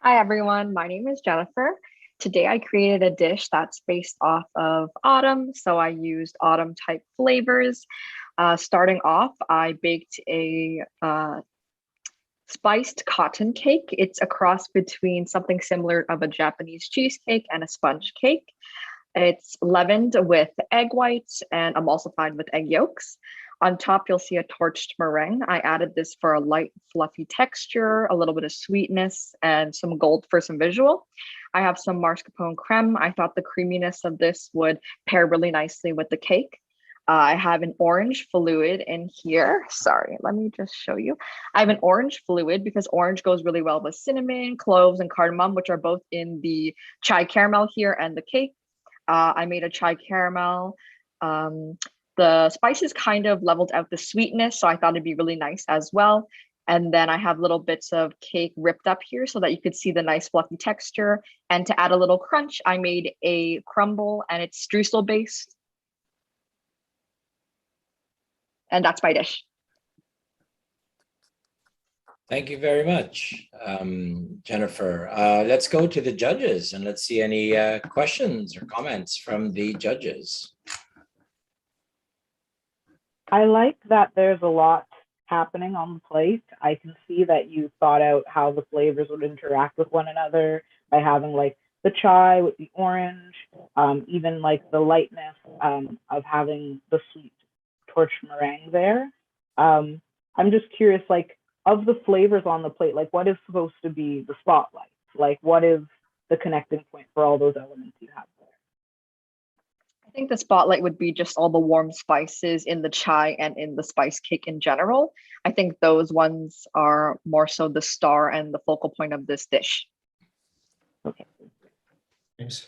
Speaker 8: Hi, everyone. My name is Jennifer. Today, I created a dish that's based off of autumn. So I used autumn type flavors. Starting off, I baked a spiced cotton cake. It's a cross between something similar of a Japanese cheesecake and a sponge cake. It's leavened with egg whites and emulsified with egg yolks. On top, you'll see a torched meringue. I added this for a light, fluffy texture, a little bit of sweetness, and some gold for some visual. I have some mascarpone creme. I thought the creaminess of this would pair really nicely with the cake. I have an orange fluid in here. Sorry, let me just show you. I have an orange fluid because orange goes really well with cinnamon, cloves, and cardamom, which are both in the chai caramel here and the cake. I made a chai caramel. The spices kind of leveled out the sweetness, so I thought it'd be really nice as well. And then I have little bits of cake ripped up here so that you could see the nice fluffy texture. And to add a little crunch, I made a crumble, and it's streusel based. And that's my dish.
Speaker 2: Thank you very much, Jennifer. Let's go to the judges and let's see any questions or comments from the judges.
Speaker 6: I like that there's a lot happening on the plate. I can see that you thought out how the flavors would interact with one another by having like the chai with the orange, even like the lightness of having the sweet torched meringue there. I'm just curious, like, of the flavors on the plate, like what is supposed to be the spotlight? Like what is the connecting point for all those elements you have there?
Speaker 8: I think the spotlight would be just all the warm spices in the chai and in the spice cake in general. I think those ones are more so the star and the focal point of this dish.
Speaker 6: Okay.
Speaker 3: Thanks.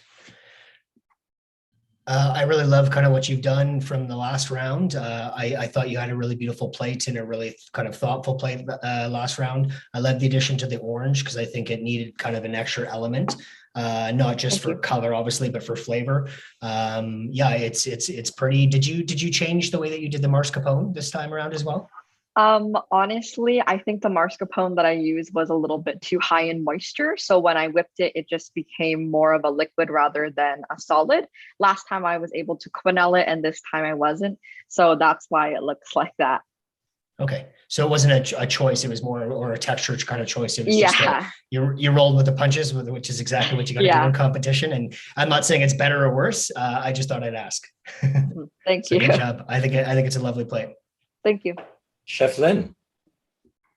Speaker 3: I really love kind of what you've done from the last round. I thought you had a really beautiful plate and a really kind of thoughtful plate last round. I love the addition to the orange because I think it needed kind of an extra element, not just for color, obviously, but for flavor. Yeah, it's pretty. Did you change the way that you did the mascarpone this time around as well?
Speaker 8: Honestly, I think the mascarpone that I used was a little bit too high in moisture. So when I whipped it, it just became more of a liquid rather than a solid. Last time I was able to quenelle it, and this time I wasn't. So that's why it looks like that.
Speaker 3: Okay, so it wasn't a choice; it was more or a texture kind of choice. It was
Speaker 8: Yeah.
Speaker 3: just you rolled with the punches, which is exactly what you got to do in competition. And I'm not saying it's better or worse. I just thought I'd ask.
Speaker 8: Thank
Speaker 3: So
Speaker 8: you.
Speaker 3: good job. I think it's a lovely plate.
Speaker 8: Thank you.
Speaker 2: Chef Lynn.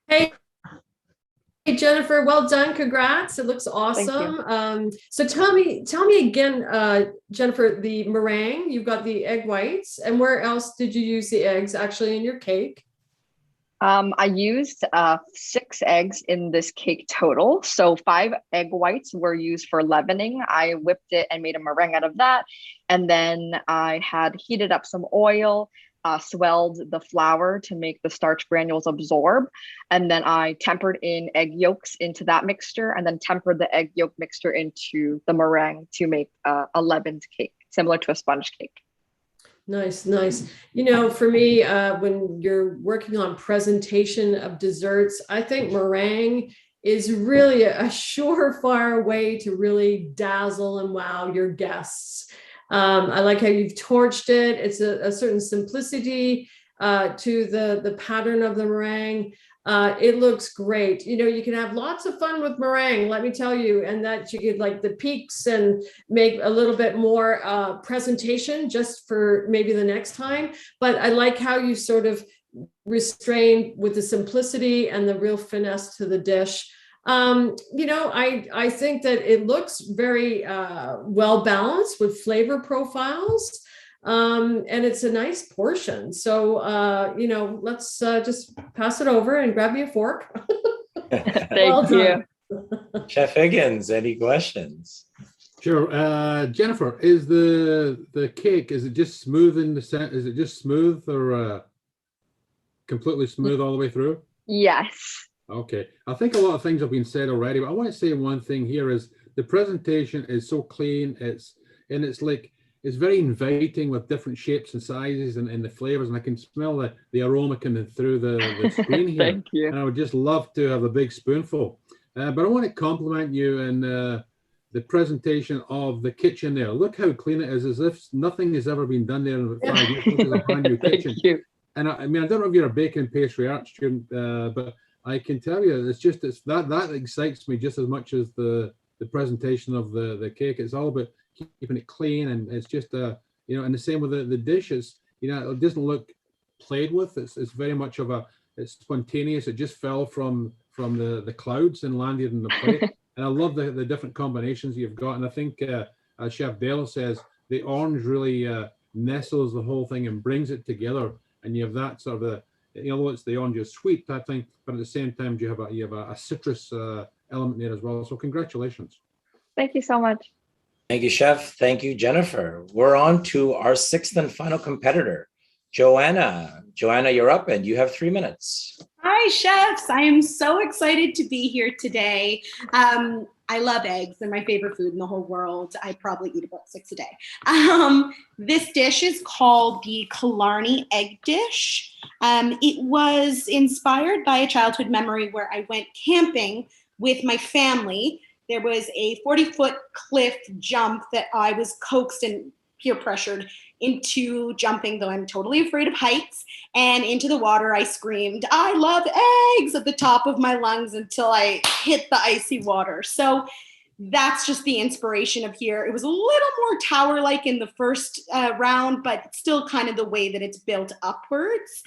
Speaker 4: Hey, Jennifer, well done. Congrats. It looks awesome. So tell me again, Jennifer, the meringue, you've got the egg whites, and where else did you use the eggs actually in your cake?
Speaker 8: I used 6 eggs in this cake total. So 5 egg whites were used for leavening. I whipped it and made a meringue out of that. And then I had heated up some oil, swelled the flour to make the starch granules absorb. And then I tempered in egg yolks into that mixture, and then tempered the egg yolk mixture into the meringue to make a leavened cake, similar to a sponge cake.
Speaker 4: Nice, nice. You know, for me, when you're working on presentation of desserts, I think meringue is really a surefire way to really dazzle and wow your guests. I like how you've torched it. It's a certain simplicity to the pattern of the meringue. It looks great. You know, you can have lots of fun with meringue, let me tell you, and that you could like the peaks and make a little bit more presentation just for maybe the next time. But I like how you sort of restrain with the simplicity and the real finesse to the dish. You know, I think that it looks very well balanced with flavor profiles. And it's a nice portion. So, you know, let's just pass it over and grab you a fork.
Speaker 8: Thank you.
Speaker 2: Chef Higgins, any questions?
Speaker 5: Sure. Jennifer, is the cake, is it just smooth in the center? Is it just smooth or completely smooth all the way through?
Speaker 8: Yes.
Speaker 5: Okay. I think a lot of things have been said already, but I want to say one thing here is the presentation is so clean. It's very inviting with different shapes and sizes and the flavors, and I can smell the aroma coming through the screen here.
Speaker 8: Thank you.
Speaker 5: And I would just love to have a big spoonful. But I want to compliment you and the presentation of the kitchen there. Look how clean it is, as if nothing has ever been done there in about 5 years. This is a brand new kitchen.
Speaker 8: Thank you.
Speaker 5: And I mean, I don't know if you're a baking and pastry art student, but I can tell you, it's that excites me just as much as the presentation of the cake. It's all about keeping it clean, and it's just you know, and the same with the dishes. You know, it doesn't look played with. It's very much of it's spontaneous. It just fell from the clouds and landed in the plate. And I love the different combinations you've got. And I think as Chef Dale says, the orange really nestles the whole thing and brings it together. And you have that sort of you know, it's the orange is sweet type thing, but at the same time you have a citrus element there as well. So congratulations.
Speaker 8: Thank you so much.
Speaker 2: Thank you, Chef. Thank you, Jennifer. We're on to our 6th and final competitor, Joanna. Joanna, you're up and you have 3 minutes.
Speaker 10: Hi, chefs. I am so excited to be here today. I love eggs. They're my favorite food in the whole world. I probably eat about 6 a day. This dish is called the Culinary egg dish. It was inspired by a childhood memory where I went camping with my family. There was a 40-foot cliff jump that I was coaxed and peer pressured into jumping, though I'm totally afraid of heights. And into the water, I screamed, "I love eggs," at the top of my lungs until I hit the icy water. So that's just the inspiration of here. It was a little more tower-like in the first round, but still kind of the way that it's built upwards.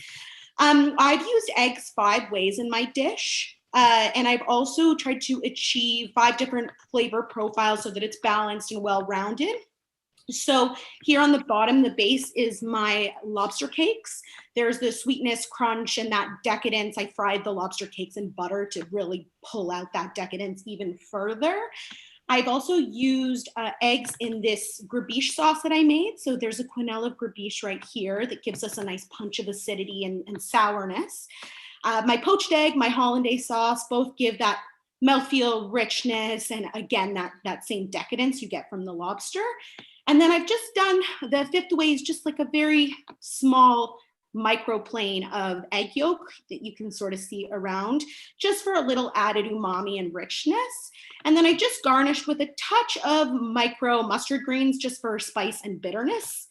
Speaker 10: I've used eggs 5 ways in my dish. And I've also tried to achieve 5 different flavor profiles so that it's balanced and well-rounded. So here on the bottom, the base is my lobster cakes. There's the sweetness, crunch, and that decadence. I fried the lobster cakes in butter to really pull out that decadence even further. I've also used eggs in this Gurvich sauce that I made. So there's a quenelle of Gurvich right here that gives us a nice punch of acidity and sourness. My poached egg, my hollandaise sauce, both give that mouthfeel richness and again, that same decadence you get from the lobster. And then I've just done the 5th way is just like a very small microplane of egg yolk that you can sort of see around just for a little added umami and richness. And then I just garnished with a touch of micro mustard greens just for spice and bitterness.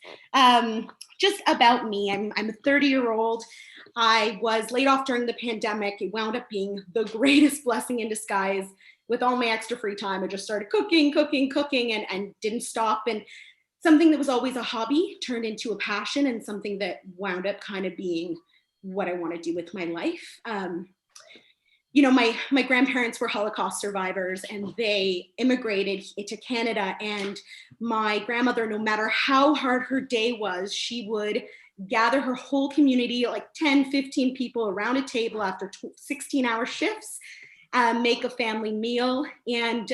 Speaker 10: Just about me, I'm a 30-year-old. I was laid off during the pandemic. It wound up being the greatest blessing in disguise. With all my extra free time, I just started cooking and didn't stop. And something that was always a hobby turned into a passion and something that wound up kind of being what I want to do with my life. You know, my grandparents were Holocaust survivors and they immigrated to Canada. And my grandmother, no matter how hard her day was, she would gather her whole community, like 10, 15 people around a table after 16-hour shifts, make a family meal. And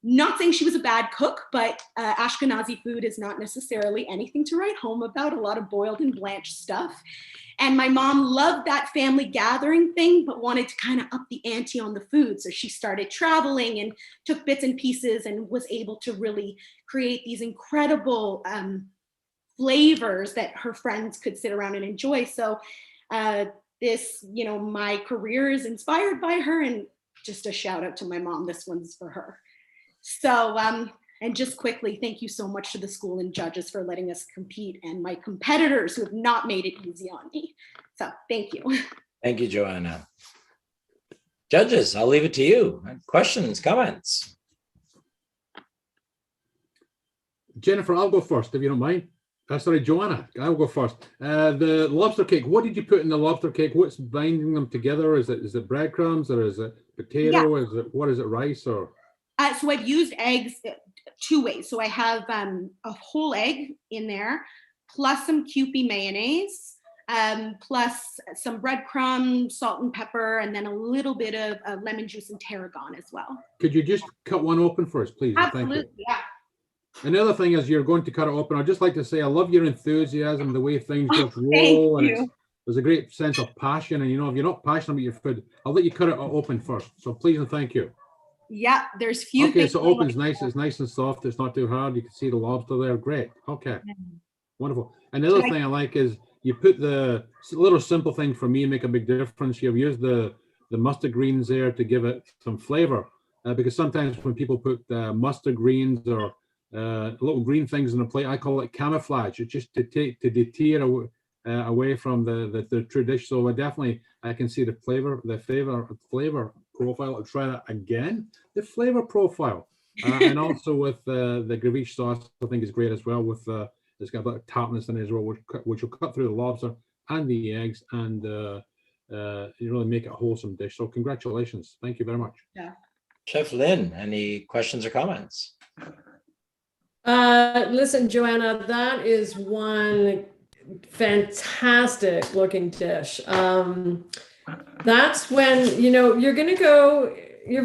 Speaker 10: not saying she was a bad cook, but Ashkenazi food is not necessarily anything to write home about, a lot of boiled and blanched stuff. And my mom loved that family gathering thing, but wanted to kind of up the ante on the food. So she started traveling and took bits and pieces and was able to really create these incredible flavors that her friends could sit around and enjoy. So this, you know, my career is inspired by her, and just a shout out to my mom. This one's for her. So, and just quickly, thank you so much to the school and judges for letting us compete, and my competitors who have not made it easy on me. So thank you.
Speaker 2: Thank you, Joanna. Judges, I'll leave it to you. Questions, comments?
Speaker 5: Jennifer, I'll go first, if you don't mind. Sorry, Joanna, I'll go first. The lobster cake, what did you put in the lobster cake? What's binding them together? Is it breadcrumbs, or is it potato? Yeah. Rice or?
Speaker 10: So I've used eggs 2 ways. So I have a whole egg in there, plus some Kewpie mayonnaise, plus some breadcrumbs, salt and pepper, and then a little bit of lemon juice and tarragon as well.
Speaker 5: Could you just cut one open for us, please?
Speaker 10: Absolutely, yeah.
Speaker 5: Another thing is you're going to cut it open. I'd just like to say I love your enthusiasm, the way things just roll, and there's a great sense of passion. And you know, if you're not passionate about your food, I'll let you cut it open first. So please and thank you.
Speaker 10: Yeah, there's few.
Speaker 5: Okay, so open's nice. It's nice and soft. It's not too hard. You can see the lobster there. Great. Okay, wonderful. Another thing I like is you put the little simple thing for me make a big difference. You've used the mustard greens there to give it some flavor, because sometimes when people put mustard greens or little green things on the plate, I call it camouflage. It's just to deter away from the true dish. So I can see the flavor profile. I'll try that again. The flavor profile, and also with the Gurvich sauce, I think is great as well. With it's got a bit of tartness in it as well, which will cut through the lobster and the eggs, and you really make it a wholesome dish. So congratulations, thank you very much.
Speaker 10: Yeah.
Speaker 2: Chef Lynn, any questions or comments?
Speaker 4: Listen, Joanna, that is one fantastic looking dish. That's when, you know, you're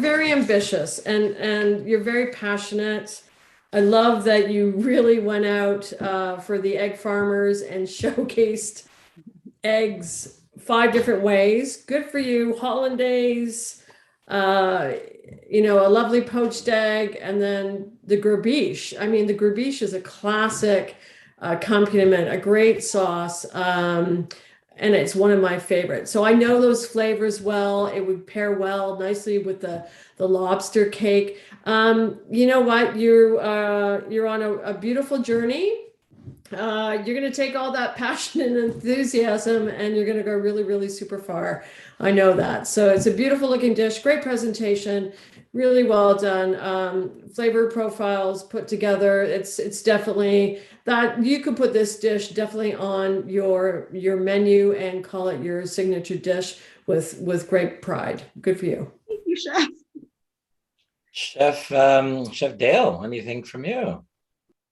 Speaker 4: very ambitious and you're very passionate. I love that you really went out for the egg farmers and showcased eggs 5 different ways. Good for you. Hollandaise, you know, a lovely poached egg, and then the Gurvich. I mean, the Gurvich is a classic accompaniment, a great sauce, and it's one of my favorites. So I know those flavors well. It would pair well nicely with the lobster cake. You know what? You're on a beautiful journey. You're going to take all that passion and enthusiasm and you're going to go really, really super far. I know that. So it's a beautiful looking dish, great presentation, really well done. Flavor profiles put together. It's definitely that you could put this dish definitely on your menu and call it your signature dish with great pride. Good for you.
Speaker 10: Thank you, Chef.
Speaker 2: Chef Dale, anything from you?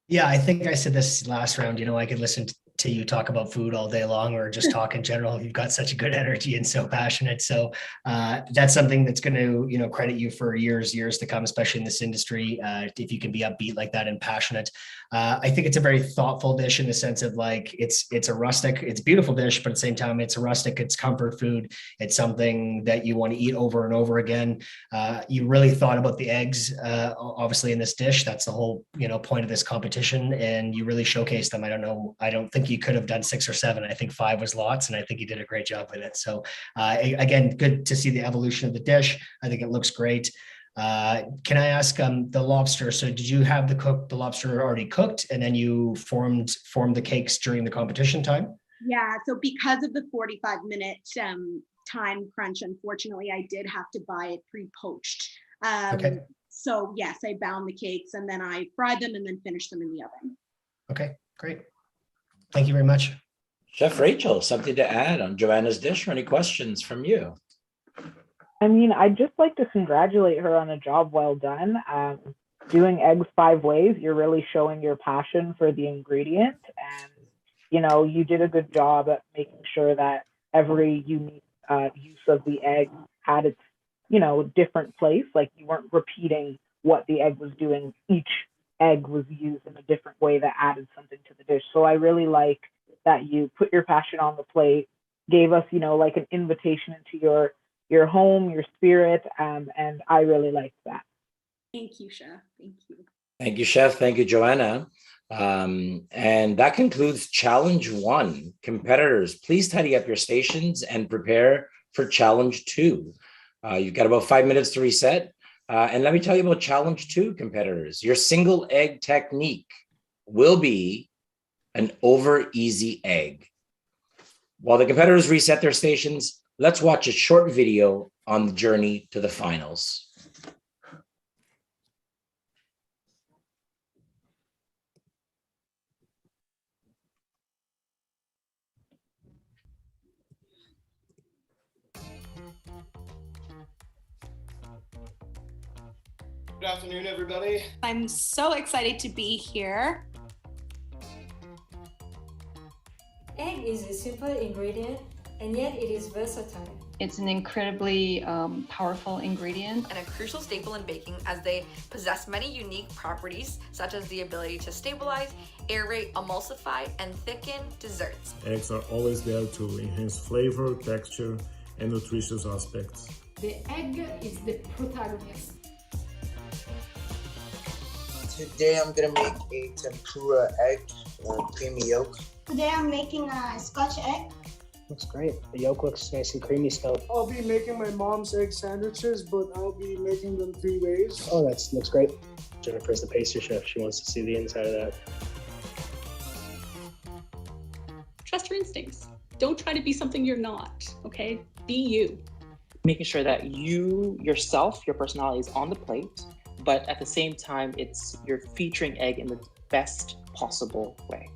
Speaker 3: Yeah, I think I said this last round, I could listen to you talk about food all day long or just talk in general. You've got such a good energy and so passionate. So that's something that's going to, credit you for years to come, especially in this industry. If you can be upbeat like that and passionate. I think it's a very thoughtful dish in the sense of like, it's a rustic, it's a beautiful dish, but at the same time, it's a rustic, it's comfort food. It's something that you want to eat over and over again. You really thought about the eggs, obviously in this dish. That's the whole, point of this competition. And you really showcased them. I don't think you could have done 6 or 7. I think 5 was lots, and I think you did a great job with it. So again, good to see the evolution of the dish. I think it looks great. Can I ask the lobster? So did you have the lobster already cooked, and then you formed the cakes during the competition time?
Speaker 10: Yeah, so because of the 45-minute time crunch, unfortunately, I did have to buy it pre-poached.
Speaker 3: Okay.
Speaker 10: So yes, I bound the cakes and then I fried them and then finished them in the oven.
Speaker 3: Okay, great. Thank you very much.
Speaker 2: Chef Rachel, something to add on Joanna's dish or any questions from you?
Speaker 6: I mean, I'd just like to congratulate her on a job well done. Doing eggs 5 ways, you're really showing your passion for the ingredient. And, you did a good job at making sure that every unique use of the egg had its, different place. Like you weren't repeating what the egg was doing. Each egg was used in a different way that added something to the dish. So I really like that you put your passion on the plate, gave us, like an invitation into your home, your spirit, and I really liked that.
Speaker 10: Thank you, Chef. Thank you.
Speaker 2: Thank you, Chef. Thank you, Joanna. And that concludes Challenge 1. Competitors, please tidy up your stations and prepare for Challenge 2. You've got about 5 minutes to reset. And let me tell you about Challenge 2, competitors. Your single egg technique will be an over easy egg. While the competitors reset their stations, let's watch a short video on the journey to the finals.
Speaker 14: Good afternoon, everybody.
Speaker 10: I'm so excited to be here.
Speaker 15: Egg is a simple ingredient, and yet it is versatile.
Speaker 7: It's an incredibly powerful ingredient.
Speaker 16: And a crucial staple in baking, as they possess many unique properties, such as the ability to stabilize, aerate, emulsify, and thicken desserts.
Speaker 17: Eggs are always there to enhance flavor, texture, and nutritious aspects.
Speaker 18: The egg is the protagonist.
Speaker 19: Today I'm gonna make a tempura egg, creamy yolk.
Speaker 20: Today I'm making a Scotch egg.
Speaker 3: Looks great. The yolk looks nice and creamy still.
Speaker 21: I'll be making my mom's egg sandwiches, but I'll be making them 3 ways.
Speaker 3: Oh, that looks great. Jennifer's the pastry chef. She wants to see the inside of that.
Speaker 22: Trust your instincts. Don't try to be something you're not, okay? Be you.
Speaker 1: Making sure that you, yourself, your personality is on the plate, but at the same time, you're featuring egg in the best possible way.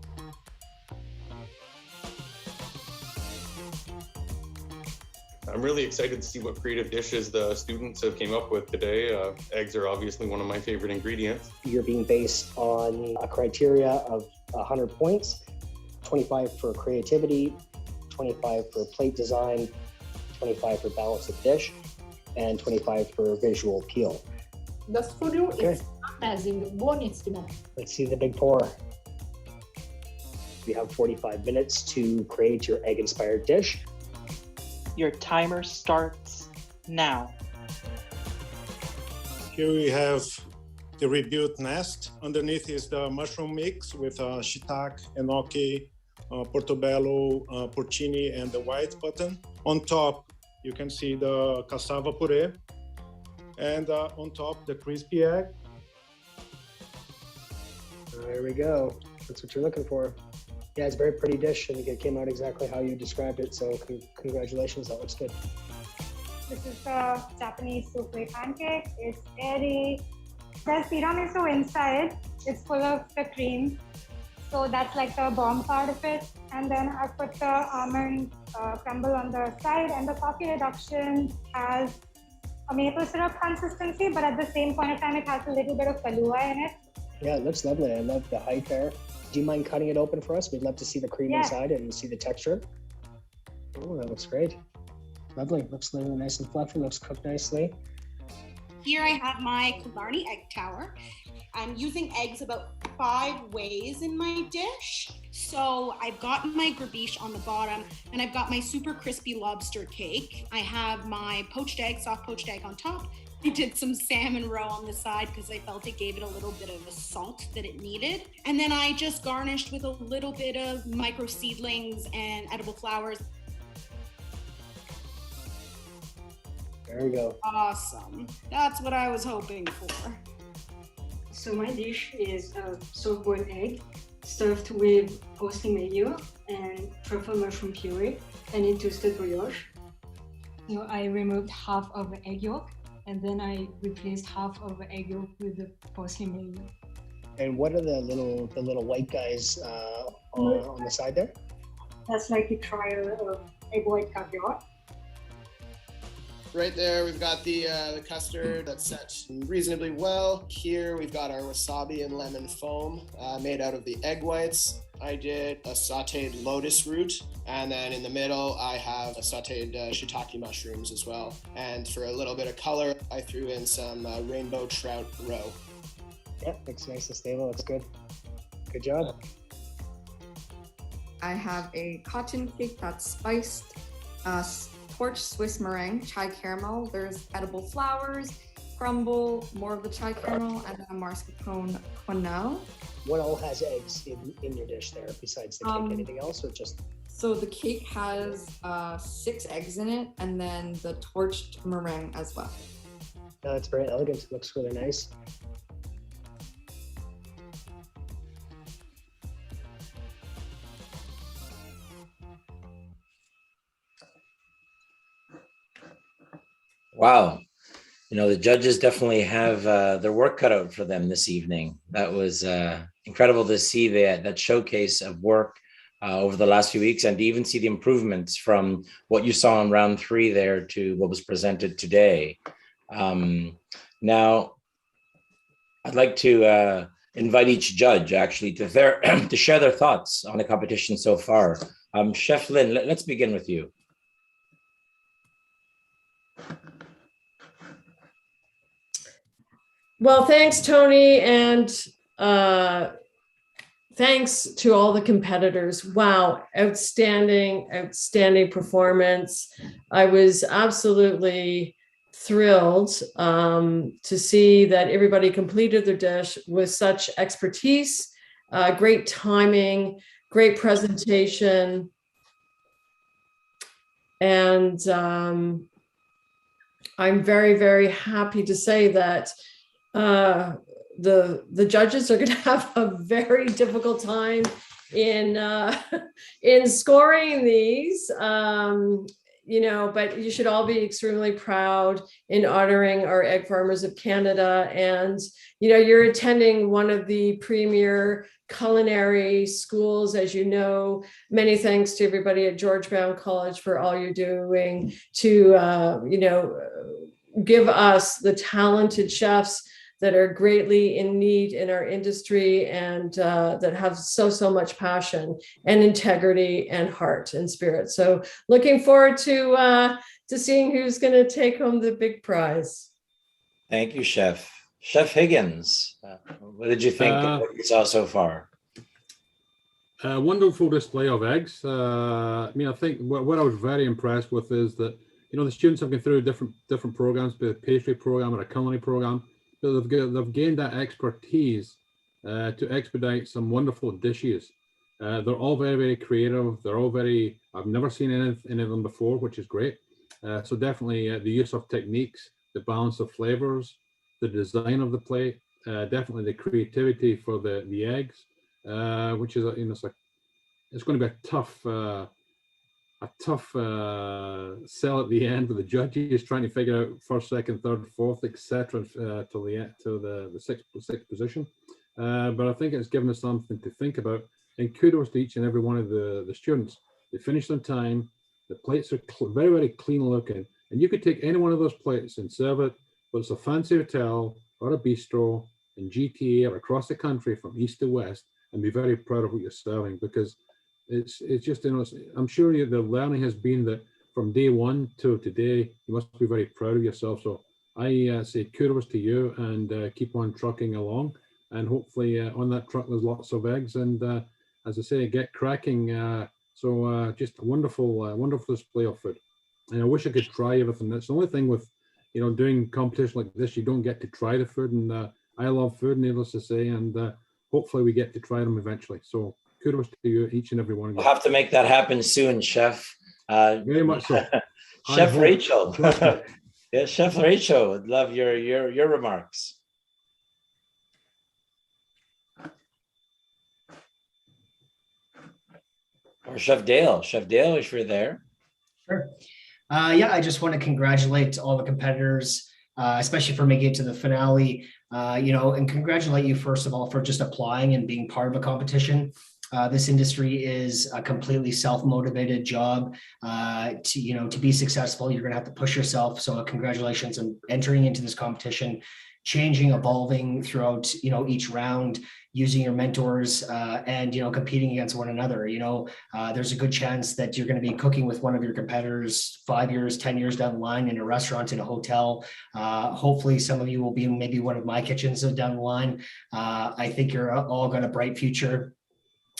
Speaker 23: I'm really excited to see what creative dishes the students have came up with today. Eggs are obviously one of my favorite ingredients.
Speaker 3: You're being based on a criteria of 100 points, 25 for creativity, 25 for plate design, 25 for balance of dish, and 25 for visual appeal.
Speaker 18: The studio is amazing. One needs to know.
Speaker 3: Let's see the big pour. You have 45 minutes to create your egg-inspired dish.
Speaker 1: Your timer starts now.
Speaker 13: Here we have the rebuilt nest. Underneath is the mushroom mix with shiitake, enoki, portobello, porcini, and the white button. On top, you can see the cassava puree. And on top, the crispy egg.
Speaker 3: There we go. That's what you're looking for. Yeah, it's a very pretty dish. I think it came out exactly how you described it. So congratulations, that looks good.
Speaker 20: This is the Japanese souffle pancake. It's airy. There's tiramisu inside. It's full of the cream. So that's like the bomb part of it. And then I put the almond crumble on the side, and the coffee reduction has a maple syrup consistency, but at the same point of time, it has a little bit of Kahlua in it.
Speaker 3: Yeah, it looks lovely. I love the height there. Do you mind cutting it open for us? We'd love to see the cream inside and see the texture. Oh, that looks great. Lovely. Looks really nice and fluffy. Looks cooked nicely.
Speaker 22: Here I have my Culinary egg tower. I'm using eggs about 5 ways in my dish. So I've got my Gurvich on the bottom, and I've got my super crispy lobster cake. I have my poached egg, soft poached egg on top. I did some salmon roe on the side because I felt it gave it a little bit of a salt that it needed. And then I just garnished with a little bit of micro seedlings and edible flowers.
Speaker 3: There we go.
Speaker 22: Awesome. That's what I was hoping for.
Speaker 15: So my dish is a soft-boiled egg stuffed with parsley mayo and truffle mushroom puree and a toasted brioche. So I removed half of the egg yolk, and then I replaced half of the egg yolk with the parsley mayo.
Speaker 3: And what are the little white guys on the side there?
Speaker 15: That's like a trial of egg white caviar.
Speaker 9: Right there, we've got the custard that's set reasonably well. Here, we've got our wasabi and lemon foam made out of the egg whites. I did a sauteed lotus root, and then in the middle, I have a sauteed shiitake mushrooms as well. And for a little bit of color, I threw in some rainbow trout roe.
Speaker 3: Yeah, looks nice and stable. Looks good. Good job.
Speaker 16: I have a cotton cake that's spiced, torched Swiss meringue, chai caramel. There's edible flowers, crumble, more of the chai caramel, and then a mascarpone quenelle.
Speaker 3: What all has eggs in your dish there besides the cake? Anything else, or just?
Speaker 16: So the cake has 6 eggs in it, and then the torched meringue as well.
Speaker 3: No, it's very elegant. It looks really nice.
Speaker 2: Wow. You know, the judges definitely have their work cut out for them this evening. That was incredible to see that showcase of work over the last few weeks, and to even see the improvements from what you saw in round 3 there to what was presented today. Now, I'd like to invite each judge actually to share their thoughts on the competition so far. Chef Lynn, let's begin with you.
Speaker 4: Well, thanks, Tony, and thanks to all the competitors. Wow, outstanding performance. I was absolutely thrilled to see that everybody completed their dish with such expertise, great timing, great presentation, and I'm very, very happy to say that the judges are going to have a very difficult time in scoring these, but you should all be extremely proud in honoring our egg farmers of Canada. And, you're attending one of the premier culinary schools, as you know. Many thanks to everybody at George Brown College for all you're doing to, give us the talented chefs that are greatly in need in our industry, and that have so much passion and integrity and heart and spirit. So looking forward to seeing who's going to take home the big prize.
Speaker 2: Thank you, Chef. Chef Higgins, what did you think of what you saw so far?
Speaker 5: A wonderful display of eggs. I think what I was very impressed with is that, the students have gone through different programs, be it a pastry program or a culinary program. They've gained that expertise to expedite some wonderful dishes. They're all very, very creative. They're all I've never seen any of them before, which is great. So definitely the use of techniques, the balance of flavors, the design of the plate, definitely the creativity for the eggs, which is, it's it's going to be a tough sell at the end with the judges trying to figure out first, second, third, fourth, etc. Till the sixth position. But I think it's given us something to think about. And kudos to each and every one of the students. They finished on time. The plates are very, very clean looking. And you could take any one of those plates and serve it, whether it's a fancy hotel or a bistro in GTA or across the country from east to west, and be very proud of what you're serving, because it's just, you know, I'm sure the learning has been that from day one to today, you must be very proud of yourself. So I say kudos to you, and keep on trucking along. And hopefully on that truck, there's lots of eggs. And as I say, get cracking. So just a wonderful, wonderful display of food. And I wish I could try everything. That's the only thing with, you know, doing competition like this, you don't get to try the food. And I love food, needless to say. And hopefully we get to try them eventually. So kudos to you, each and every one of you.
Speaker 2: We'll have to make that happen soon, Chef.
Speaker 5: Very much so.
Speaker 2: Chef Rachel. Yeah, Chef Rachel, would love your remarks. Or Chef Dale, if you're there.
Speaker 3: Sure. Yeah, I just want to congratulate all the competitors, especially for making it to the finale, you know, and congratulate you, first of all, for just applying and being part of a competition. This industry is a completely self-motivated job. To be successful, you're going to have to push yourself. So congratulations on entering into this competition, changing, evolving throughout, you know, each round, using your mentors, and, you know, competing against one another. You know, there's a good chance that you're going to be cooking with one of your competitors 5 years, 10 years down the line in a restaurant, in a hotel. Hopefully some of you will be in maybe one of my kitchens down the line. I think you're all got a bright future.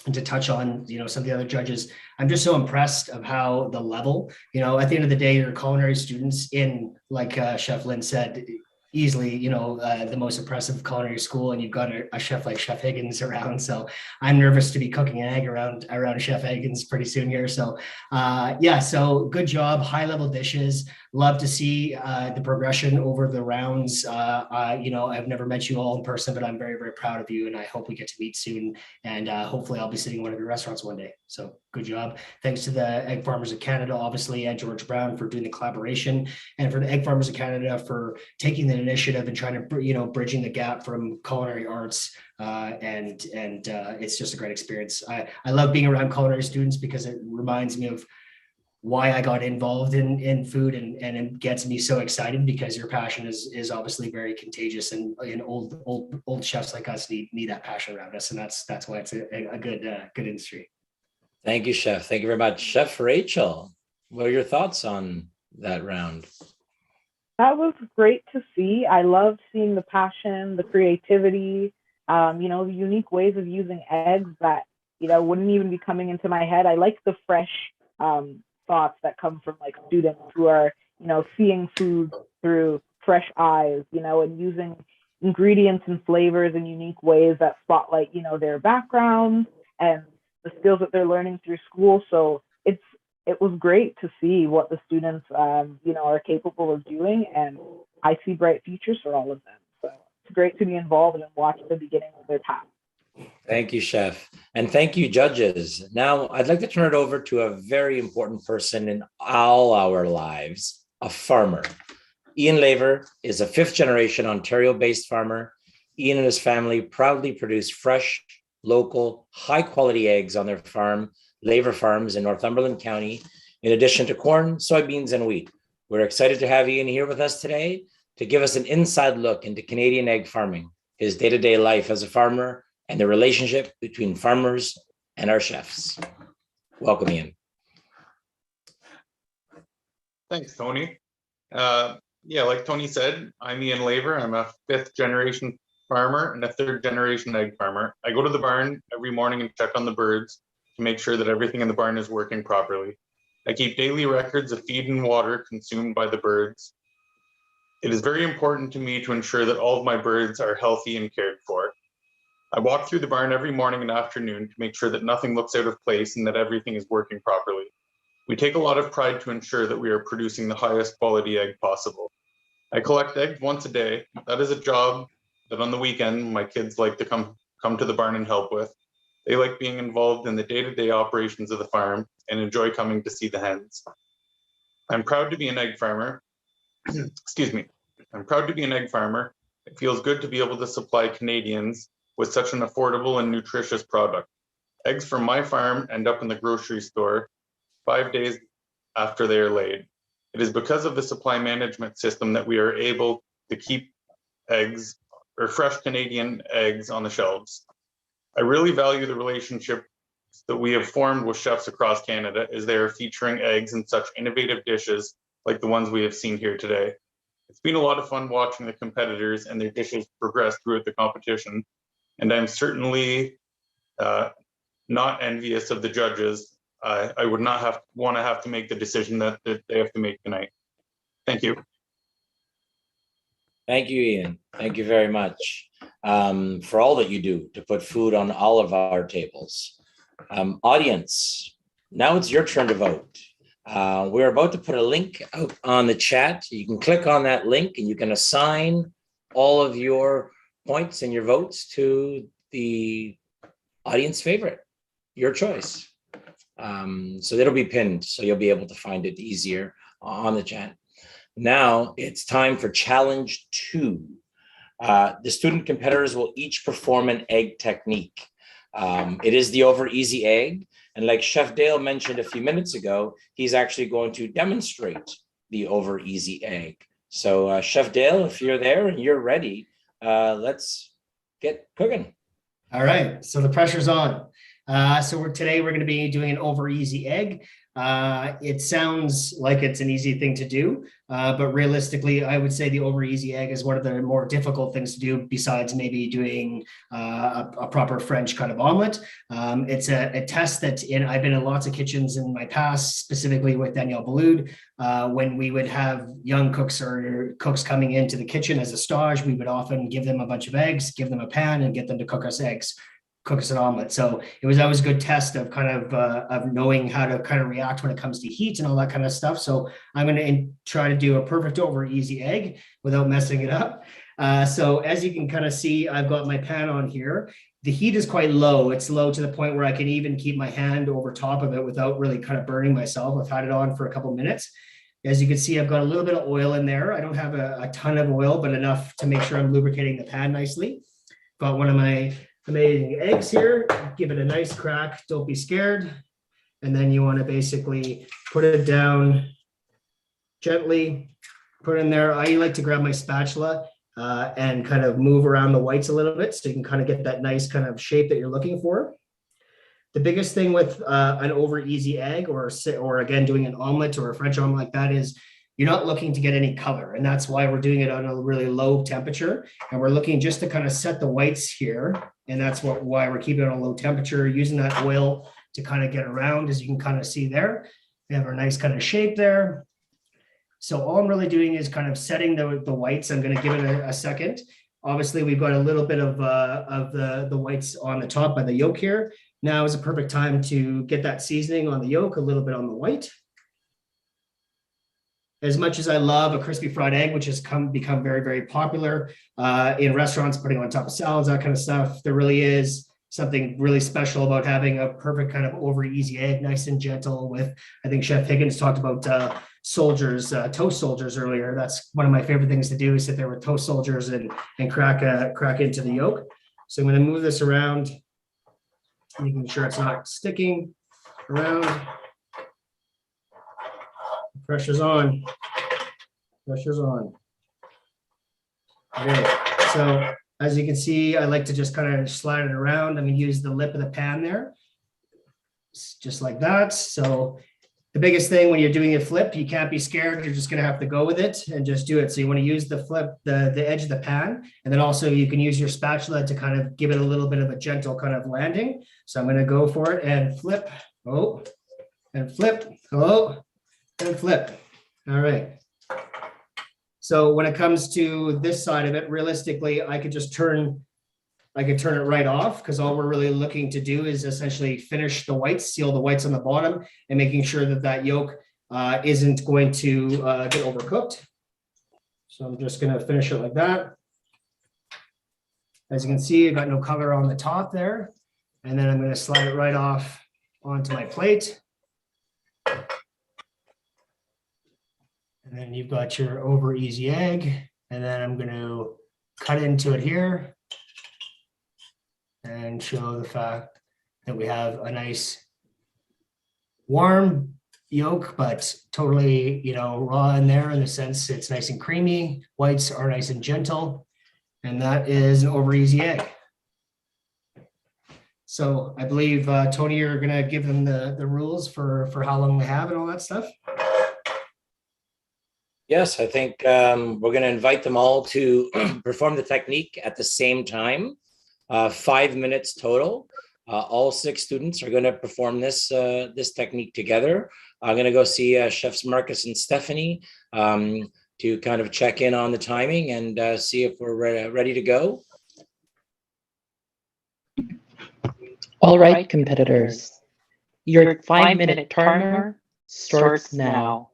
Speaker 3: And to touch on, you know, some of the other judges, I'm just so impressed of how the level, you know, at the end of the day, your culinary students in, like Chef Lynn said, easily, you know, the most impressive culinary school, and you've got a chef like Chef Higgins around. So I'm nervous to be cooking an egg around Chef Higgins pretty soon here. So yeah, so good job, high level dishes. Love to see the progression over the rounds. You know, I've never met you all in person, but I'm very, very proud of you, and I hope we get to meet soon. And hopefully I'll be sitting in one of your restaurants one day. So good job. Thanks to the Egg Farmers of Canada, obviously, and George Brown for doing the collaboration, and for the Egg Farmers of Canada for taking the initiative and trying to, you know, bridging the gap from culinary arts. And it's just a great experience. I love being around culinary students because it reminds me of why I got involved in food, and it gets me so excited because your passion is obviously very contagious, and old chefs like us need that passion around us, and that's why it's a good industry.
Speaker 2: Thank you, Chef. Thank you very much. Chef Rachel, what are your thoughts on that round?
Speaker 6: That was great to see. I loved seeing the passion, the creativity, you know, the unique ways of using eggs that, you know, wouldn't even be coming into my head. I like the fresh thoughts that come from like students who are, you know, seeing food through fresh eyes, you know, and using ingredients and flavors in unique ways that spotlight, you know, their backgrounds and the skills that they're learning through school. So it was great to see what the students, you know, are capable of doing, and I see bright futures for all of them. So it's great to be involved and watch the beginning of their path.
Speaker 2: Thank you, Chef. And thank you, judges. Now, I'd like to turn it over to a very important person in all our lives, a farmer. Ian Laver is a fifth-generation Ontario-based farmer. Ian and his family proudly produce fresh, local, high-quality eggs on their farm, Laver Farms in Northumberland County, in addition to corn, soybeans, and wheat. We're excited to have Ian here with us today to give us an inside look into Canadian egg farming, his day-to-day life as a farmer, and the relationship between farmers and our chefs. Welcome, Ian.
Speaker 23: Thanks, Tony. Yeah, like Tony said, I'm Ian Laver. I'm a fifth-generation farmer and a third-generation egg farmer. I go to the barn every morning and check on the birds to make sure that everything in the barn is working properly. I keep daily records of feed and water consumed by the birds. It is very important to me to ensure that all of my birds are healthy and cared for. I walk through the barn every morning and afternoon to make sure that nothing looks out of place and that everything is working properly. We take a lot of pride to ensure that we are producing the highest quality egg possible. I collect eggs once a day. That is a job that on the weekend my kids like to come to the barn and help with. They like being involved in the day-to-day operations of the farm and enjoy coming to see the hens. I'm proud to be an egg farmer. Excuse me. I'm proud to be an egg farmer. It feels good to be able to supply Canadians with such an affordable and nutritious product. Eggs from my farm end up in the grocery store 5 days after they are laid. It is because of the supply management system that we are able to keep eggs or fresh Canadian eggs on the shelves. I really value the relationship that we have formed with chefs across Canada as they are featuring eggs in such innovative dishes like the ones we have seen here today. It's been a lot of fun watching the competitors and their dishes progress throughout the competition, and I'm certainly not envious of the judges. I would not want to have to make the decision that they have to make tonight. Thank you.
Speaker 2: Thank you, Ian. Thank you very much for all that you do to put food on all of our tables. Audience, now it's your turn to vote. We're about to put a link out on the chat. You can click on that link and you can assign all of your points and your votes to the audience favorite, your choice. So it'll be pinned, so you'll be able to find it easier on the chat. Now it's time for challenge 2. The student competitors will each perform an egg technique. It is the over easy egg. And like Chef Dale mentioned a few minutes ago, he's actually going to demonstrate the over easy egg. So Chef Dale, if you're there and you're ready, let's get cooking.
Speaker 3: All right, so the pressure's on. Today we're going to be doing an over easy egg. It sounds like it's an easy thing to do, but realistically, I would say the over easy egg is one of the more difficult things to do besides maybe doing a proper French kind of omelet. It's a test that I've been in lots of kitchens in my past, specifically with Danielle Ballud. When we would have young cooks or cooks coming into the kitchen as a stage, we would often give them a bunch of eggs, give them a pan, and get them to cook us an omelet. So it was always a good test of of knowing how to kind of react when it comes to heat and all that kind of stuff. So I'm going to try to do a perfect over easy egg without messing it up. So as you can kind of see, I've got my pan on here. The heat is quite low. It's low to the point where I can even keep my hand over top of it without really kind of burning myself. I've had it on for a couple minutes. As you can see, I've got a little bit of oil in there. I don't have a ton of oil, but enough to make sure I'm lubricating the pan nicely. Got one of my amazing eggs here. Give it a nice crack. Don't be scared. And then you want to basically put it down gently, put it in there. I like to grab my spatula and kind of move around the whites a little bit so you can kind of get that nice kind of shape that you're looking for. The biggest thing with an over easy egg or again, doing an omelet or a French omelet like that is you're not looking to get any color. And that's why we're doing it on a really low temperature. And we're looking just to kind of set the whites here. And that's why we're keeping it on a low temperature, using that oil to kind of get around, as you can kind of see there. We have our nice kind of shape there. So all I'm really doing is kind of setting the whites. I'm going to give it a second. Obviously, we've got a little bit of the whites on the top by the yolk here. Now is a perfect time to get that seasoning on the yolk, a little bit on the white. As much as I love a crispy fried egg, which has become very, very popular in restaurants, putting on top of salads, that kind of stuff, there really is something really special about having a perfect kind of over easy egg, nice and gentle with, I think Chef Higgins talked about toast soldiers earlier. That's one of my favorite things to do is sit there with toast soldiers and crack into the yolk. So I'm going to move this around, making sure it's not sticking around. Pressure's on. Pressure's on. Okay, so as you can see, I like to just kind of slide it around. I'm going to use the lip of the pan there, just like that. So the biggest thing when you're doing a flip, you can't be scared. You're just going to have to go with it and just do it. So you want to use the flip, the edge of the pan, and then also you can use your spatula to kind of give it a little bit of a gentle kind of landing. So I'm going to go for it and flip, oh, and flip, oh, and flip. All right. So when it comes to this side of it, realistically, I could turn it right off because all we're really looking to do is essentially finish the whites, seal the whites on the bottom, and making sure that yolk isn't going to get overcooked. So I'm just going to finish it like that. As you can see, I got no color on the top there. And then I'm going to slide it right off onto my plate. And then you've got your over easy egg. And then I'm going to cut into it here and show the fact that we have a nice warm yolk, but totally, raw in there in the sense it's nice and creamy. Whites are nice and gentle. And that is an over easy egg. So I believe, Tony, you're going to give them the rules for how long they have and all that stuff.
Speaker 2: Yes, I think we're going to invite them all to perform the technique at the same time, 5 minutes total. All 6 students are going to perform this technique together. I'm going to go see Chefs Marcus and Stephanie to kind of check in on the timing and see if we're ready to go.
Speaker 1: All right, competitors. Your 5-minute timer starts now.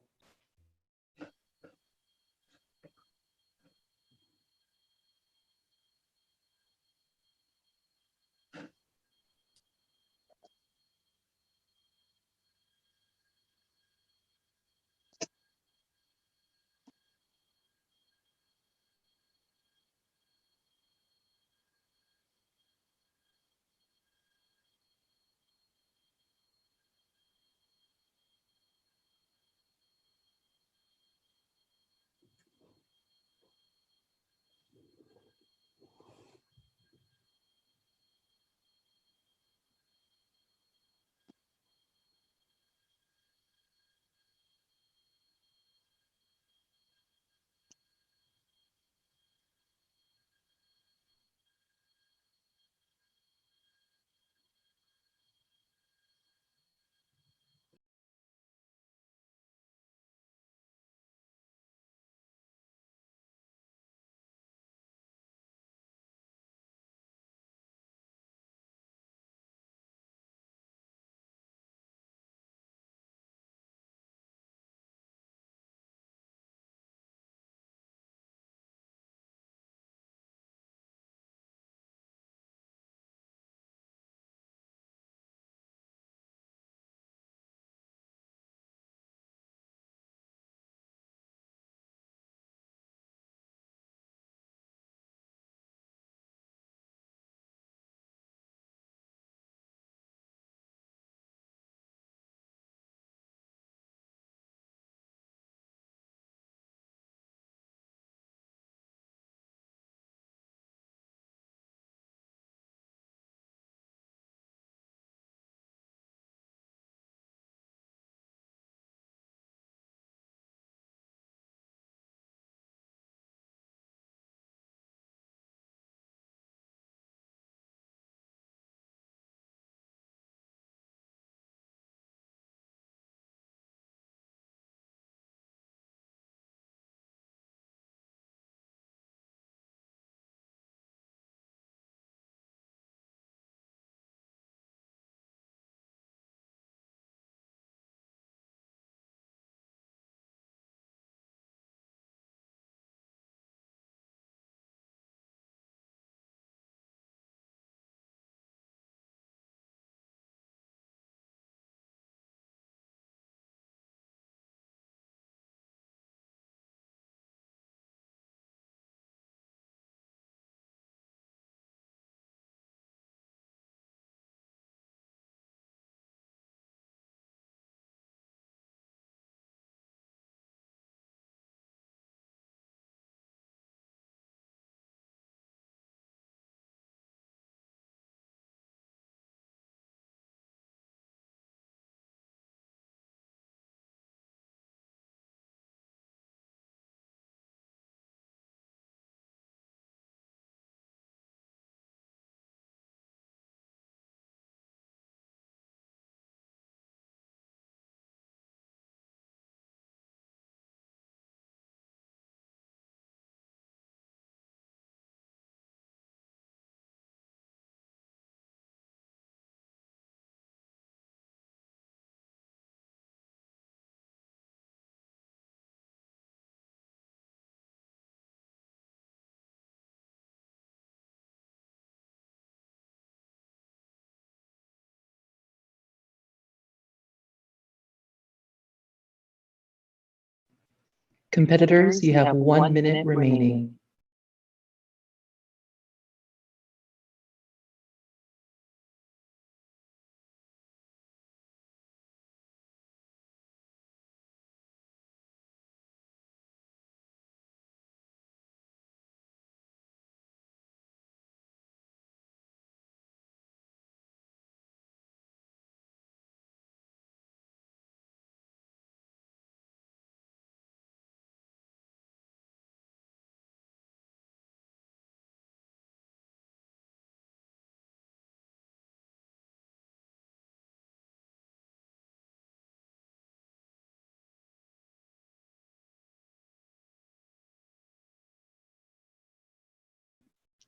Speaker 1: Competitors, you have 1 minute remaining.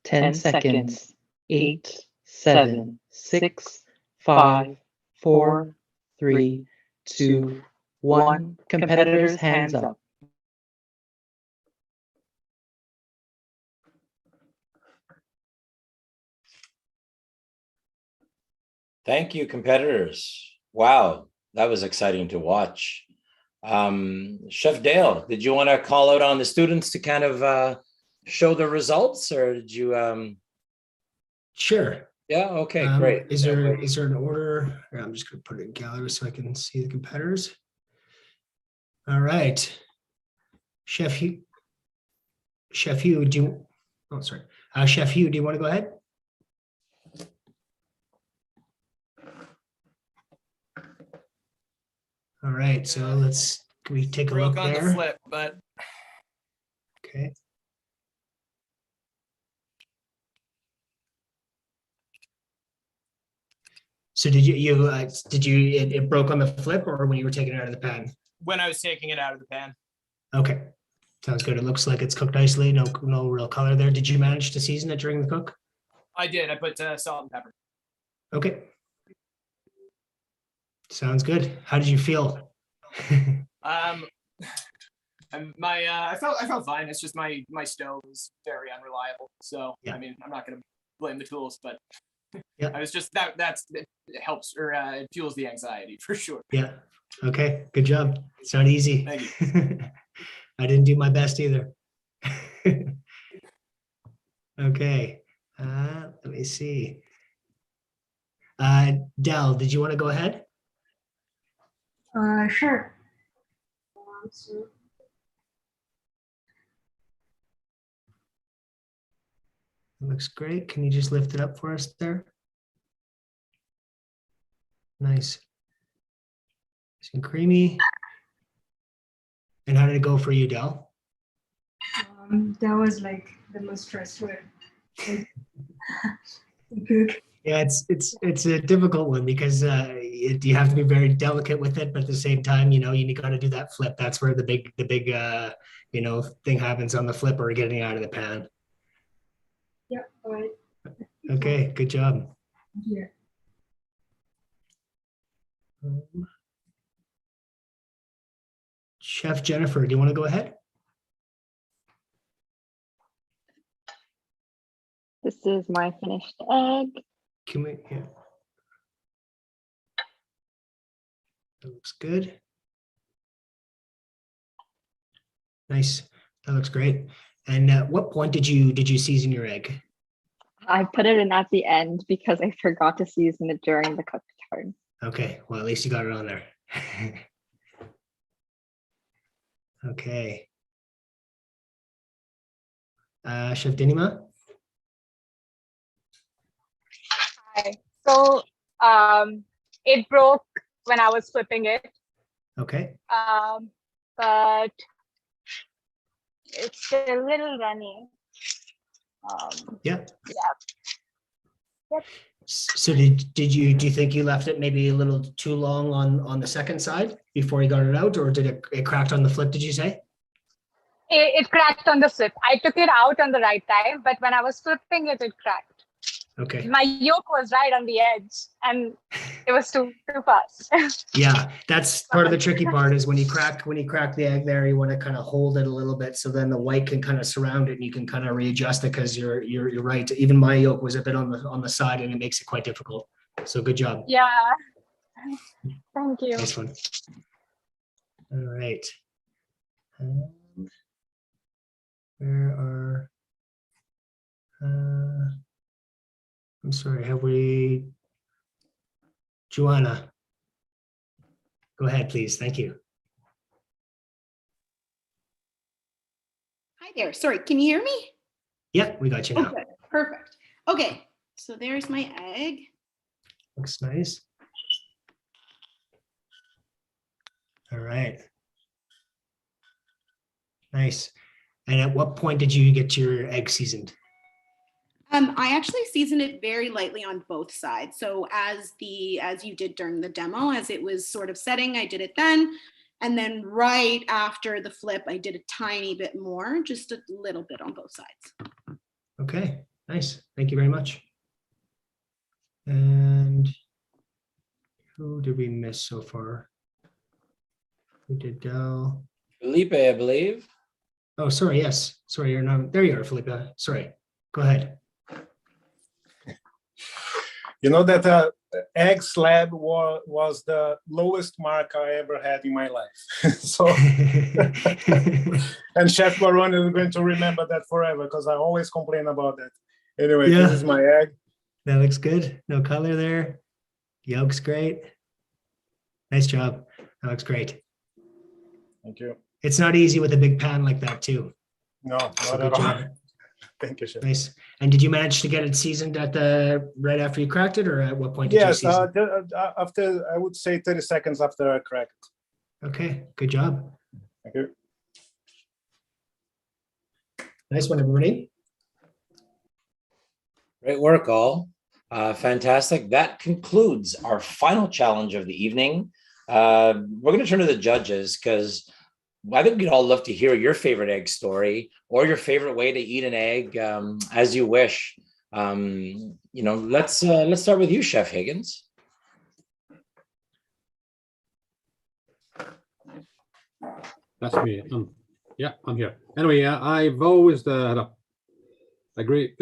Speaker 1: Ten seconds. 8, 7, 6, 5, 4, 3, 2, 1. Competitors, hands up.
Speaker 2: Thank you, competitors. Wow, that was exciting to watch. Chef Dale, did you want to call out on the students to kind of show the results, or did you?
Speaker 3: Sure.
Speaker 2: Yeah, okay, great.
Speaker 3: Is there an order? Here, I'm just going to put it in gallery so I can see the competitors. All right. Chef Hugh, Chef Hugh, do you, oh, sorry. Chef Hugh, do you want to go ahead? All right, so can we take a look
Speaker 8: Broke on
Speaker 3: there?
Speaker 8: the flip, but
Speaker 3: okay. So did it broke on the flip or when you were taking it out of the pan?
Speaker 8: when I was taking it out of the pan.
Speaker 3: Okay, sounds good. It looks like it's cooked nicely. No real color there. Did you manage to season it during the cook?
Speaker 8: I did. I put salt and pepper.
Speaker 3: Okay. Sounds good. How did you feel?
Speaker 8: I felt fine. It's just my stove is very unreliable. So yeah. I mean, I'm not going to blame the tools, but yeah, I was just it helps, or it fuels the anxiety for sure.
Speaker 3: Yeah. Okay. Good job. It's not easy.
Speaker 8: Thank you.
Speaker 3: I didn't do my best either. Okay. Let me see. Del, did you want to go ahead?
Speaker 15: Sure.
Speaker 3: Looks great. Can you just lift it up for us there? Nice. Nice and creamy. And how did it go for you, Del?
Speaker 15: That was like the most stressful. Good.
Speaker 3: Yeah, it's a difficult one because you have to be very delicate with it, but at the same time, you got to do that flip. That's where the big thing happens on the flip or getting out of the pan.
Speaker 15: Yep. All right.
Speaker 3: Okay, good job.
Speaker 15: Yeah.
Speaker 3: Chef Jennifer, do you want to go ahead?
Speaker 11: This is my finished egg.
Speaker 3: Can we? Yeah. That looks good. Nice. That looks great. And at what point did you season your egg?
Speaker 11: I put it in at the end because I forgot to season it during the cook time.
Speaker 3: Okay. Well, at least you got it on there. Okay. Chef Dinima?
Speaker 12: Hi. So it broke when I was flipping it.
Speaker 3: Okay.
Speaker 12: But it's a little runny.
Speaker 3: Yeah.
Speaker 12: Yep.
Speaker 3: So do you think you left it maybe a little too long on the second side before you got it out, or did it cracked on the flip, did you say?
Speaker 12: It cracked on the flip. I took it out on the right time, but when I was flipping it, it cracked.
Speaker 3: Okay.
Speaker 12: My yolk was right on the edge and it was too fast.
Speaker 3: Yeah, that's part of the tricky part is when you crack the egg there, you want to kind of hold it a little bit so then the white can kind of surround it and you can kind of readjust it, because you're right. Even my yolk was a bit on the side and it makes it quite difficult. So good job.
Speaker 12: Yeah. Thank you.
Speaker 3: Nice one. All right. Where are, I'm sorry, have we, Joanna? Go ahead, please. Thank you.
Speaker 22: Hi there. Sorry, can you hear me?
Speaker 3: Yeah, we got you now.
Speaker 22: Okay, perfect. Okay, so there's my egg.
Speaker 3: Looks nice. All right. Nice. And at what point did you get your egg seasoned?
Speaker 22: I actually seasoned it very lightly on both sides. So as you did during the demo, as it was sort of setting, I did it then. And then right after the flip, I did a tiny bit more, just a little bit on both sides.
Speaker 3: Okay, nice. Thank you very much. And who did we miss so far? Who did Del?
Speaker 2: Felipe, I believe.
Speaker 3: Oh, sorry. Yes. Sorry, you're not. There you are, Felipe. Sorry. Go ahead.
Speaker 13: You know that egg slab was the lowest mark I ever had in my life. So, and Chef Baron is going to remember that forever because I always complain about that. Anyway,
Speaker 3: Yeah.
Speaker 13: This is my egg.
Speaker 3: That looks good. No color there. Yolk's great. Nice job. That looks great.
Speaker 13: Thank you.
Speaker 3: It's not easy with a big pan like that too.
Speaker 13: No,
Speaker 3: So
Speaker 13: not
Speaker 3: good
Speaker 13: at all.
Speaker 3: job.
Speaker 13: Thank you, Chef.
Speaker 3: Nice. And did you manage to get it seasoned at the right after you cracked it, or at what point did you
Speaker 13: Yes,
Speaker 3: season?
Speaker 13: after, I would say 30 seconds after I cracked.
Speaker 3: Okay, good job.
Speaker 13: Thank you.
Speaker 3: Nice one, everybody.
Speaker 2: Great work, all. Fantastic. That concludes our final challenge of the evening. We're going to turn to the judges because I think we'd all love to hear your favorite egg story or your favorite way to eat an egg, as you wish. Let's start with you, Chef Higgins.
Speaker 5: That's me. Yeah, I'm here. Anyway, I've always had a great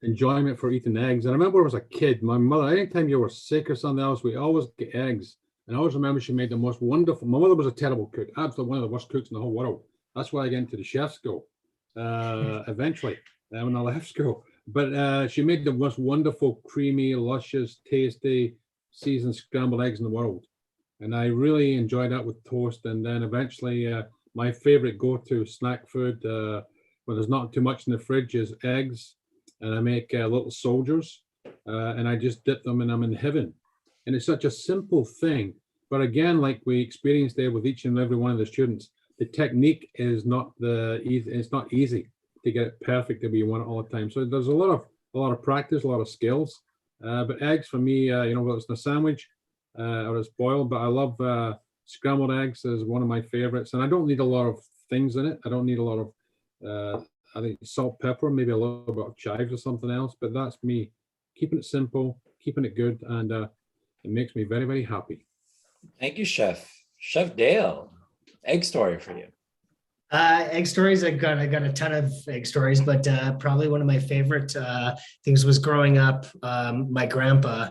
Speaker 5: enjoyment for eating eggs. And I remember as a kid, my mother, anytime you were sick or something else, we always get eggs. And I always remember she made the most wonderful. My mother was a terrible cook, absolutely one of the worst cooks in the whole world. That's why I got into the chef school eventually when I left school. But she made the most wonderful, creamy, luscious, tasty, seasoned scrambled eggs in the world. And I really enjoyed that with toast. And then eventually my favorite go-to snack food when there's not too much in the fridge is eggs. And I make little soldiers and I just dip them and I'm in heaven. And it's such a simple thing. But again, like we experienced there with each and every one of the students, the technique is not it's not easy to get it perfect the way you want it all the time. So there's a lot of practice, a lot of skills. But eggs for me, whether it's in a sandwich or it's boiled, but I love scrambled eggs is one of my favorites. And I don't need a lot of things in it. I don't need a lot of I think salt, pepper, maybe a little bit of chives or something else, but that's me. Keeping it simple, keeping it good, and it makes me very, very happy.
Speaker 2: Thank you, Chef. Chef Dale, egg story for you.
Speaker 3: Egg stories, I got a ton of egg stories, but probably one of my favorite things was growing up. My grandpa,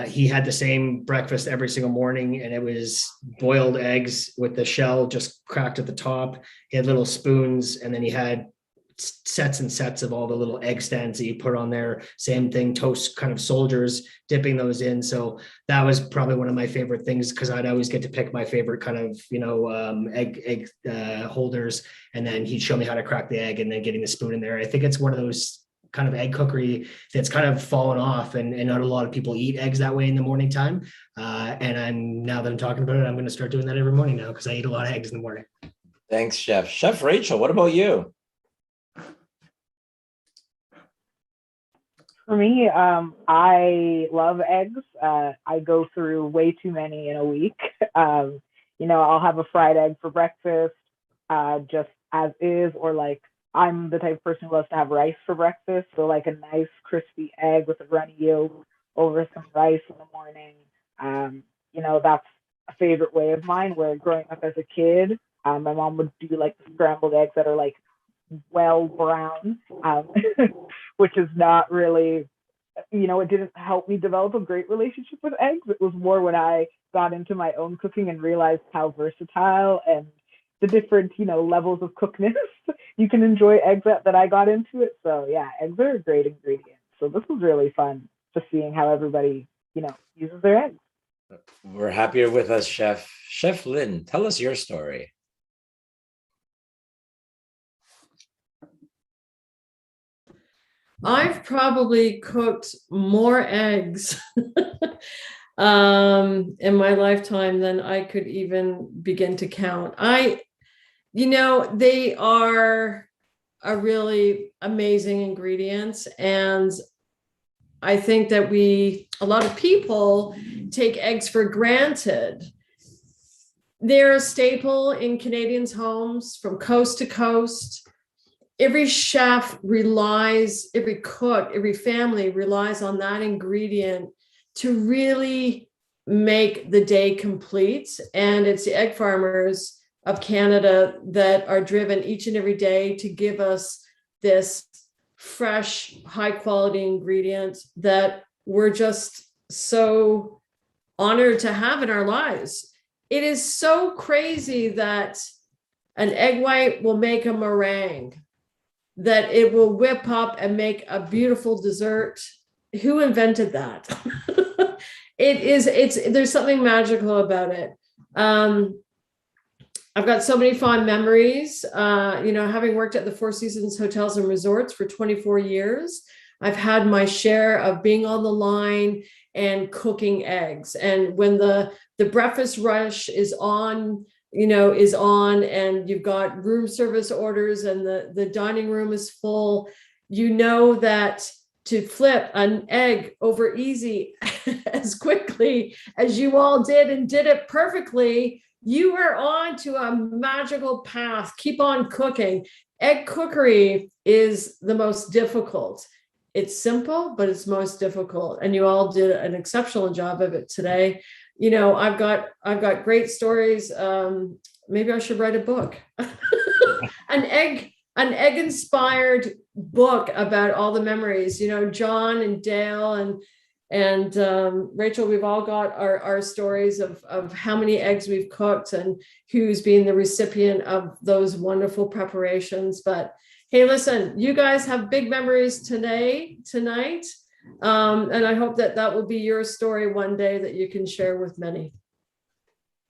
Speaker 3: he had the same breakfast every single morning, and it was boiled eggs with the shell just cracked at the top. He had little spoons, and then he had sets and sets of all the little egg stands that you put on there. Same thing, toast kind of soldiers, dipping those in. So that was probably one of my favorite things because I'd always get to pick my favorite kind of, egg holders. And then he'd show me how to crack the egg and then getting the spoon in there. I think it's one of those kind of egg cookery that's kind of fallen off and not a lot of people eat eggs that way in the morning time. And now that I'm talking about it, I'm going to start doing that every morning now because I eat a lot of eggs in the morning.
Speaker 2: Thanks, Chef. Chef Rachel, what about you?
Speaker 6: For me, I love eggs. I go through way too many in a week. I'll have a fried egg for breakfast, just as is, or like I'm the type of person who loves to have rice for breakfast. So like a nice crispy egg with a runny yolk over some rice in the morning. That's a favorite way of mine. Where growing up as a kid, my mom would do like the scrambled eggs that are like well brown, which is not really, it didn't help me develop a great relationship with eggs. It was more when I got into my own cooking and realized how versatile and the different, levels of cookness you can enjoy eggs that I got into it. So yeah, eggs are a great ingredient. So this was really fun, just seeing how everybody, uses their eggs.
Speaker 2: We're happy you're with us, Chef. Chef Lynn, tell us your story.
Speaker 4: I've probably cooked more eggs in my lifetime than I could even begin to count. They are a really amazing ingredients. And I think that a lot of people take eggs for granted. They're a staple in Canadians' homes from coast to coast. Every chef every cook, every family relies on that ingredient to really make the day complete. And it's the egg farmers of Canada that are driven each and every day to give us this fresh, high quality ingredient that we're just so honored to have in our lives. It is so crazy that an egg white will make a meringue, that it will whip up and make a beautiful dessert. Who invented that? There's something magical about it. I've got so many fond memories, having worked at the Four Seasons Hotels and Resorts for 24 years. I've had my share of being on the line and cooking eggs. And when the breakfast rush is on, and you've got room service orders and the dining room is full, that to flip an egg over easy as quickly as you all did and did it perfectly, you are on to a magical path. Keep on cooking. Egg cookery is the most difficult. It's simple, but it's most difficult. And you all did an exceptional job of it today. I've got great stories. Maybe I should write a book, an egg inspired book about all the memories. John and Dale and Rachel, we've all got our stories of how many eggs we've cooked and who's been the recipient of those wonderful preparations. But hey, listen, you guys have big memories tonight. And I hope that will be your story one day that you can share with many.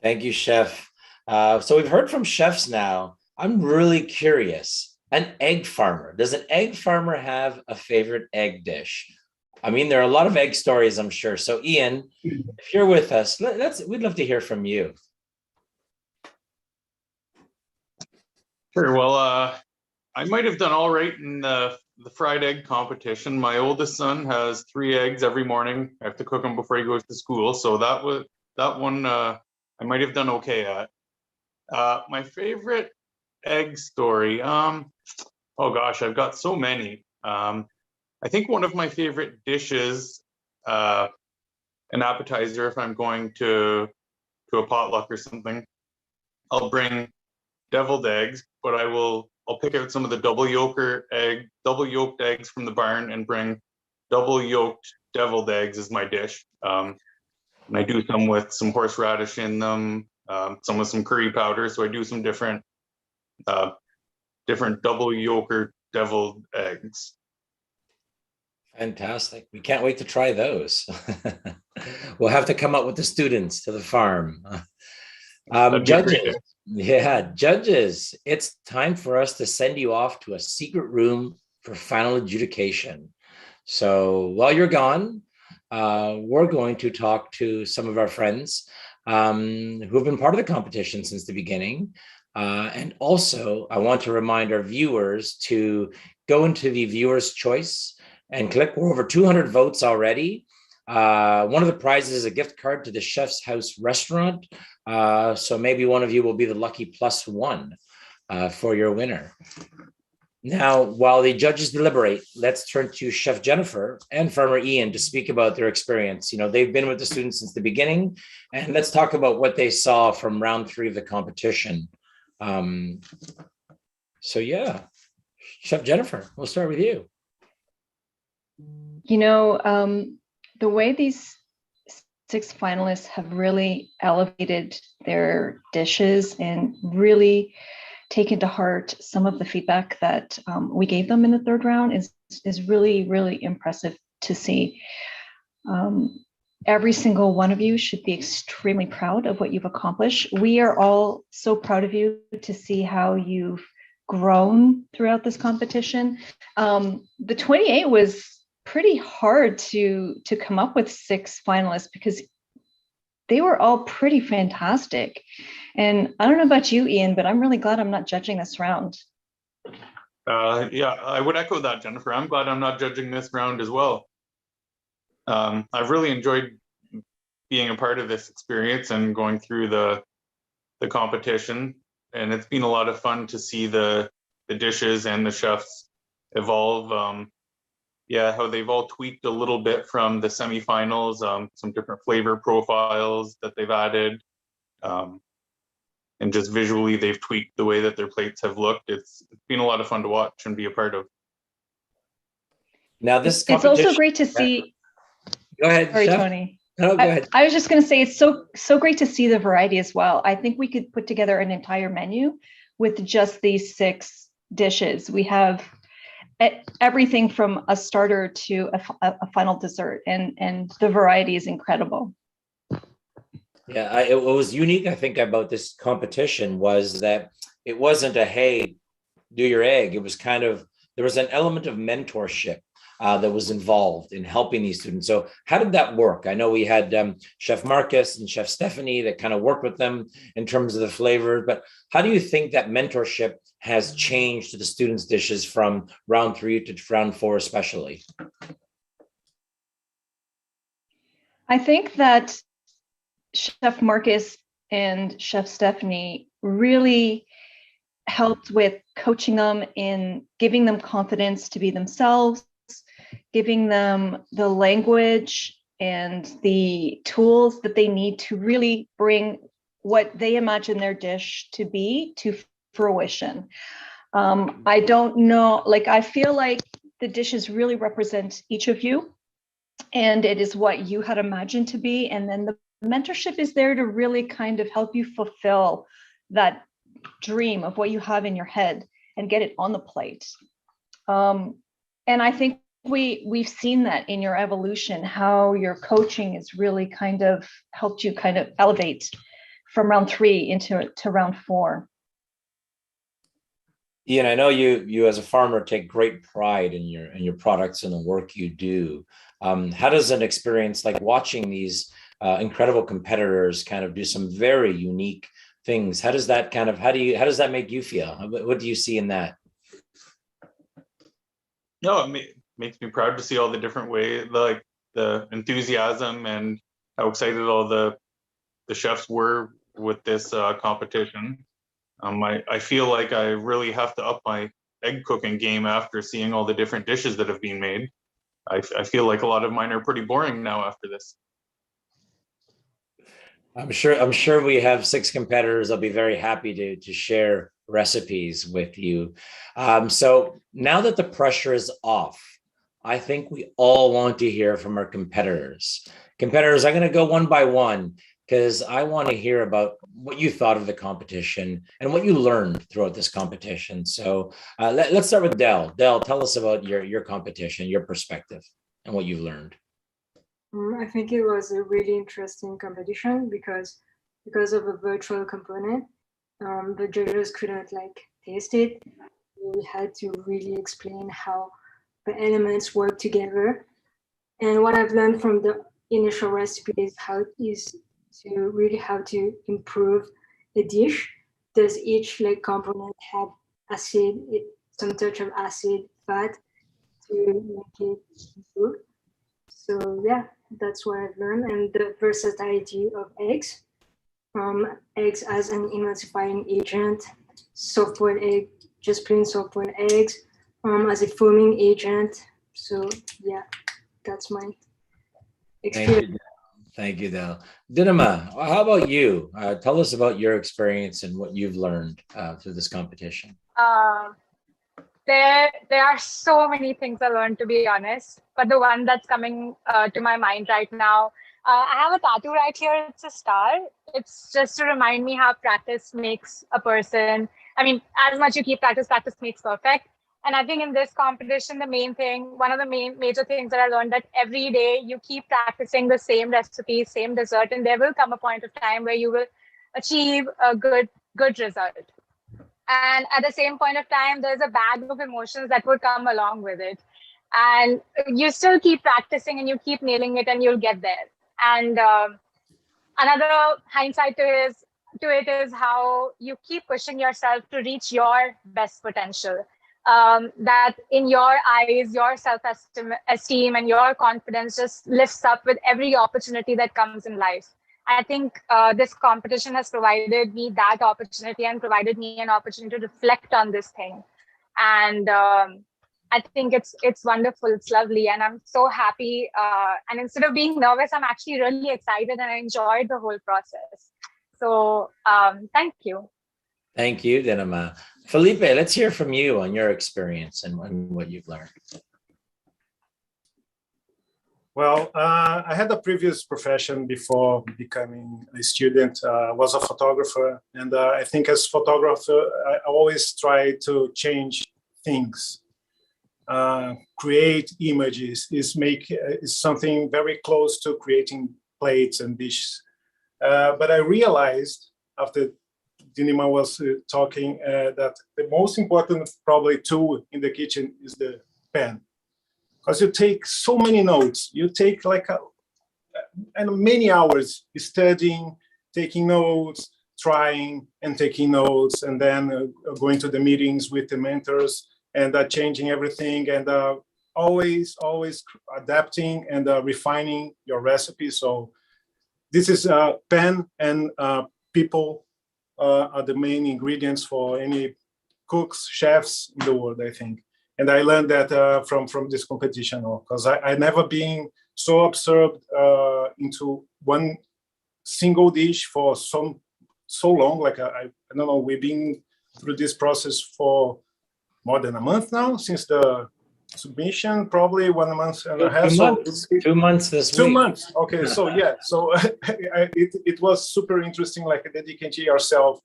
Speaker 2: Thank you, Chef. So we've heard from chefs now. I'm really curious. An egg farmer. Does an egg farmer have a favorite egg dish? I mean, there are a lot of egg stories, I'm sure. So Ian, if you're with us, we'd love to hear from you.
Speaker 23: Sure. Well, I might have done all right in the fried egg competition. My oldest son has 3 eggs every morning. I have to cook them before he goes to school. So that one I might have done okay at. My favorite egg story. Oh gosh, I've got so many. I think one of my favorite dishes, an appetizer, if I'm going to a potluck or something, I'll bring deviled eggs, but I'll pick out some of the double yolked eggs from the barn and bring double yolked deviled eggs as my dish. And I do some with some horseradish in them, some with some curry powder. So I do some different double yolk or deviled eggs.
Speaker 2: Fantastic. We can't wait to try those. We'll have to come up with the students to the farm. Judges, it's time for us to send you off to a secret room for final adjudication. So while you're gone, we're going to talk to some of our friends who have been part of the competition since the beginning. And also, I want to remind our viewers to go into the viewer's choice and click. We're over 200 votes already. One of the prizes is a gift card to the Chef's House restaurant. So maybe one of you will be the lucky +1 for your winner. Now, while the judges deliberate, let's turn to Chef Jennifer and Farmer Ian to speak about their experience. They've been with the students since the beginning, and let's talk about what they saw from round 3 of the competition. Chef Jennifer, we'll start with you.
Speaker 11: The way these six finalists have really elevated their dishes and really taken to heart some of the feedback that we gave them in the third round is really, really impressive to see. Every single one of you should be extremely proud of what you've accomplished. We are all so proud of you to see how you've grown throughout this competition. The 28 was pretty hard to come up with six finalists because they were all pretty fantastic. And I don't know about you, Ian, but I'm really glad I'm not judging this round.
Speaker 23: Yeah, I would echo that, Jennifer. I'm glad I'm not judging this round as well. I've really enjoyed being a part of this experience and going through the competition. And it's been a lot of fun to see the dishes and the chefs evolve. Yeah, how they've all tweaked a little bit from the semifinals, some different flavor profiles that they've added. And just visually, they've tweaked the way that their plates have looked. It's been a lot of fun to watch and be a part of.
Speaker 2: Now, this
Speaker 11: it's also great to see.
Speaker 2: Go ahead,
Speaker 11: Sorry,
Speaker 2: Chef.
Speaker 11: Tony.
Speaker 2: No, go ahead.
Speaker 11: I was just going to say it's so great to see the variety as well. I think we could put together an entire menu with just these six dishes. We have everything from a starter to a final dessert, and the variety is incredible.
Speaker 2: Yeah, what was unique, I think, about this competition was that it wasn't a, hey, do your egg. It was kind of, there was an element of mentorship that was involved in helping these students. So how did that work? I know we had Chef Marcus and Chef Stephanie that kind of worked with them in terms of the flavor, but how do you think that mentorship has changed the students' dishes from round 3 to round 4 especially?
Speaker 11: I think that Chef Marcus and Chef Stephanie really helped with coaching them in giving them confidence to be themselves, giving them the language and the tools that they need to really bring what they imagine their dish to be to fruition. I don't know, like, I feel like the dishes really represent each of you, and it is what you had imagined to be. And then the mentorship is there to really kind of help you fulfill that dream of what you have in your head and get it on the plate. And I think we've seen that in your evolution, how your coaching has really kind of helped you kind of elevate from round 3 into round 4.
Speaker 2: Ian, I know you as a farmer take great pride in your products and the work you do. How does an experience like watching these incredible competitors kind of do some very unique things, how does that make you feel? What do you see in that?
Speaker 23: No, it makes me proud to see all the different ways, like the enthusiasm and how excited all the chefs were with this competition. I feel like I really have to up my egg cooking game after seeing all the different dishes that have been made. I feel like a lot of mine are pretty boring now after this.
Speaker 2: I'm sure we have 6 competitors. I'll be very happy to share recipes with you. So now that the pressure is off, I think we all want to hear from our competitors. Competitors, I'm going to go one by one because I want to hear about what you thought of the competition and what you learned throughout this competition. So let's start with Del. Del, tell us about your competition, your perspective, and what you've learned.
Speaker 15: I think it was a really interesting competition because of a virtual component. The judges couldn't taste it. We had to really explain how the elements work together. And what I've learned from the initial recipe is how to improve the dish. Does each component have acid, some touch of acid, fat to make it improve? So yeah, that's what I've learned, and the versatility of eggs. Eggs as an emulsifying agent, soft-boiled egg, just plain soft-boiled eggs, as a foaming agent. So yeah, that's my experience.
Speaker 2: Thank you, Del. Dinama, how about you? Tell us about your experience and what you've learned through this competition.
Speaker 12: There are so many things I learned, to be honest, but the one that's coming to my mind right now I have a tattoo right here. It's a star. It's just to remind me how practice makes a person. I mean, as much you keep practice, practice makes perfect. And I think in this competition, one of the main major things that I learned, that every day you keep practicing the same recipe, same dessert, and there will come a point of time where you will achieve a good result. And at the same point of time, there's a bag of emotions that would come along with it. And you still keep practicing and you keep nailing it and you'll get there. And another hindsight to it is how you keep pushing yourself to reach your best potential. That in your eyes, your self-esteem and your confidence just lifts up with every opportunity that comes in life. I think this competition has provided me that opportunity and provided me an opportunity to reflect on this thing. And I think it's wonderful. It's lovely. And I'm so happy. And instead of being nervous, I'm actually really excited and I enjoyed the whole process. So thank you.
Speaker 2: Thank you, Dinama. Felipe, let's hear from you on your experience and what you've learned.
Speaker 13: Well, I had a previous profession before becoming a student. I was a photographer, and I think as photographer, I always try to change things. Create images is something very close to creating plates and dishes. But I realized after Dinima was talking that the most important probably tool in the kitchen is the pen, because you take so many notes. You take and many hours studying, taking notes, trying and taking notes, and then going to the meetings with the mentors and changing everything, and always adapting and refining your recipe. So this is pen and people are the main ingredients for any cooks, chefs in the world, I think. And I learned that from this competition, because I never been so absorbed into one single dish for so long. Like I don't know, we've been through this process for more than a month now since the submission, probably 1 month and a half.
Speaker 2: 2 months this week.
Speaker 13: 2 months. Okay, so yeah, so it was super interesting, like dedicating ourselves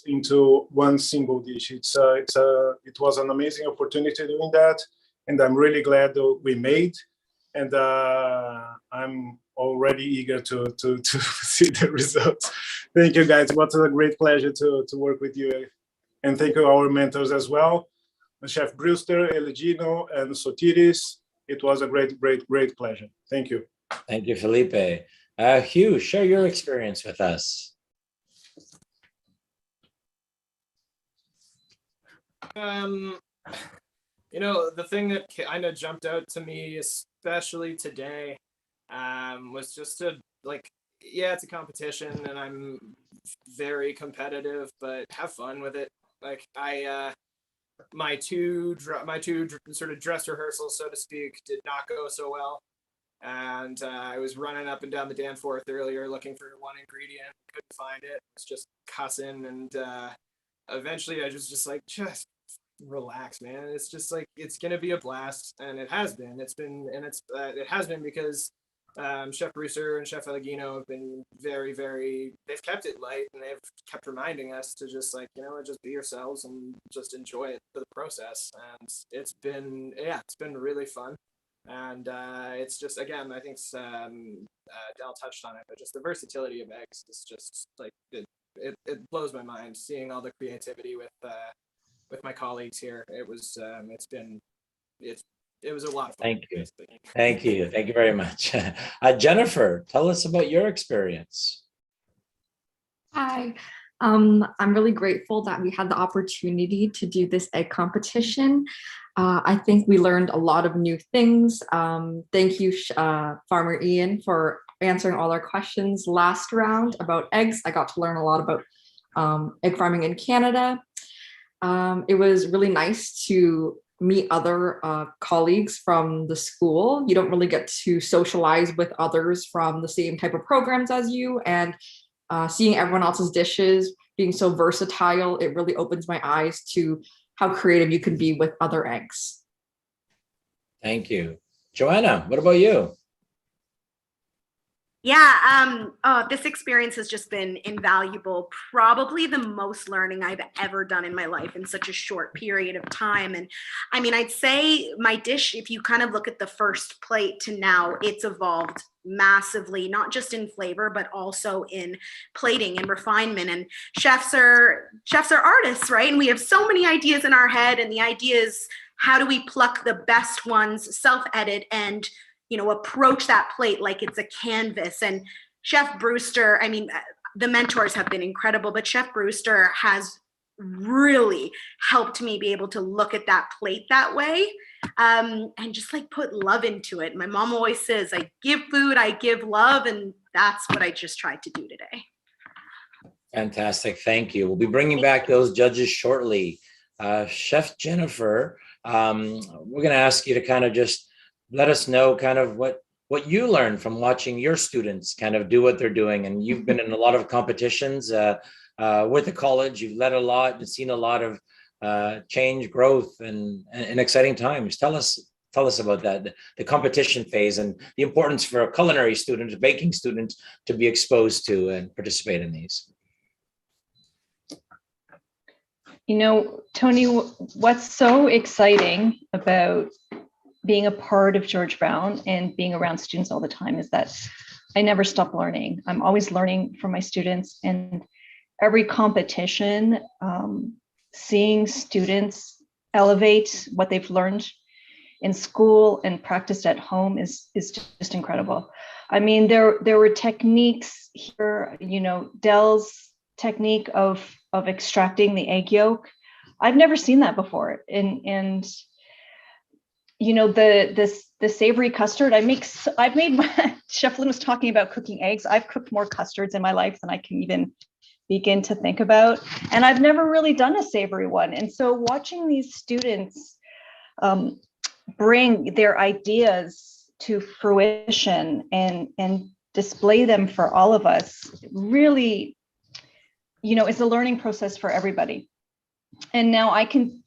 Speaker 13: into one single dish. It was an amazing opportunity doing that, and I'm really glad that we made. And I'm already eager to see the results. Thank you, guys. What a great pleasure to work with you, and thank you our mentors as well. Chef Brewster, Elegino, and Sotiris. It was a great pleasure. Thank you.
Speaker 2: Thank you, Felipe. Hugh, share your experience with us.
Speaker 8: You know, the thing that kind of jumped out to me, especially today, was just to yeah, it's a competition and I'm very competitive, but have fun with it. Like my two sort of dress rehearsals, so to speak, did not go so well. And I was running up and down the Danforth earlier looking for one ingredient, couldn't find it. It's just cussing, and eventually I just relax, man. It's just like, it's gonna be a blast, and it has been. It has been because Chef Brewster and Chef Elegino have been they've kept it light, and they've kept reminding us to just just be yourselves and just enjoy it for the process. And it's been really fun. And it's just, again, I think Del touched on it, but just the versatility of eggs is just like, it blows my mind seeing all the creativity with my colleagues here. It was it was a lot of fun.
Speaker 2: Thank you very much. Jennifer, tell us about your experience.
Speaker 7: Hi. I'm really grateful that we had the opportunity to do this egg competition. I think we learned a lot of new things. Thank you, Farmer Ian, for answering all our questions last round about eggs. I got to learn a lot about egg farming in Canada. It was really nice to meet other colleagues from the school. You don't really get to socialize with others from the same type of programs as you, and seeing everyone else's dishes being so versatile, it really opens my eyes to how creative you can be with other eggs.
Speaker 2: Thank you. Joanna, what about you?
Speaker 10: Yeah, this experience has just been invaluable. Probably the most learning I've ever done in my life in such a short period of time. And I mean, I'd say my dish, if you kind of look at the first plate to now, it's evolved massively, not just in flavor, but also in plating and refinement. And chefs are artists, right? And we have so many ideas in our head, and the idea is, how do we pluck the best ones, self-edit, and approach that plate like it's a canvas. And Chef Brewster, I mean, the mentors have been incredible, but Chef Brewster has really helped me be able to look at that plate that way, and just like put love into it. My mom always says, I give food, I give love, and that's what I just tried to do today.
Speaker 2: Fantastic. Thank you. We'll be bringing back those judges shortly. Chef Jennifer, we're going to ask you to kind of just let us know kind of what you learned from watching your students kind of do what they're doing. And you've been in a lot of competitions with the college. You've led a lot and seen a lot of change, growth, and exciting times. Tell us about that, the competition phase, and the importance for a culinary student, a baking student, to be exposed to and participate in these.
Speaker 11: Tony, what's so exciting about being a part of George Brown and being around students all the time is that I never stop learning. I'm always learning from my students, and every competition, seeing students elevate what they've learned in school and practiced at home is just incredible. I mean, there were techniques here, Dell's technique of extracting the egg yolk. I've never seen that before. And the savory custard I've made Chef Lynn was talking about cooking eggs. I've cooked more custards in my life than I can even begin to think about. And I've never really done a savory one. And so watching these students bring their ideas to fruition and display them for all of us really, it's a learning process for everybody. And now I can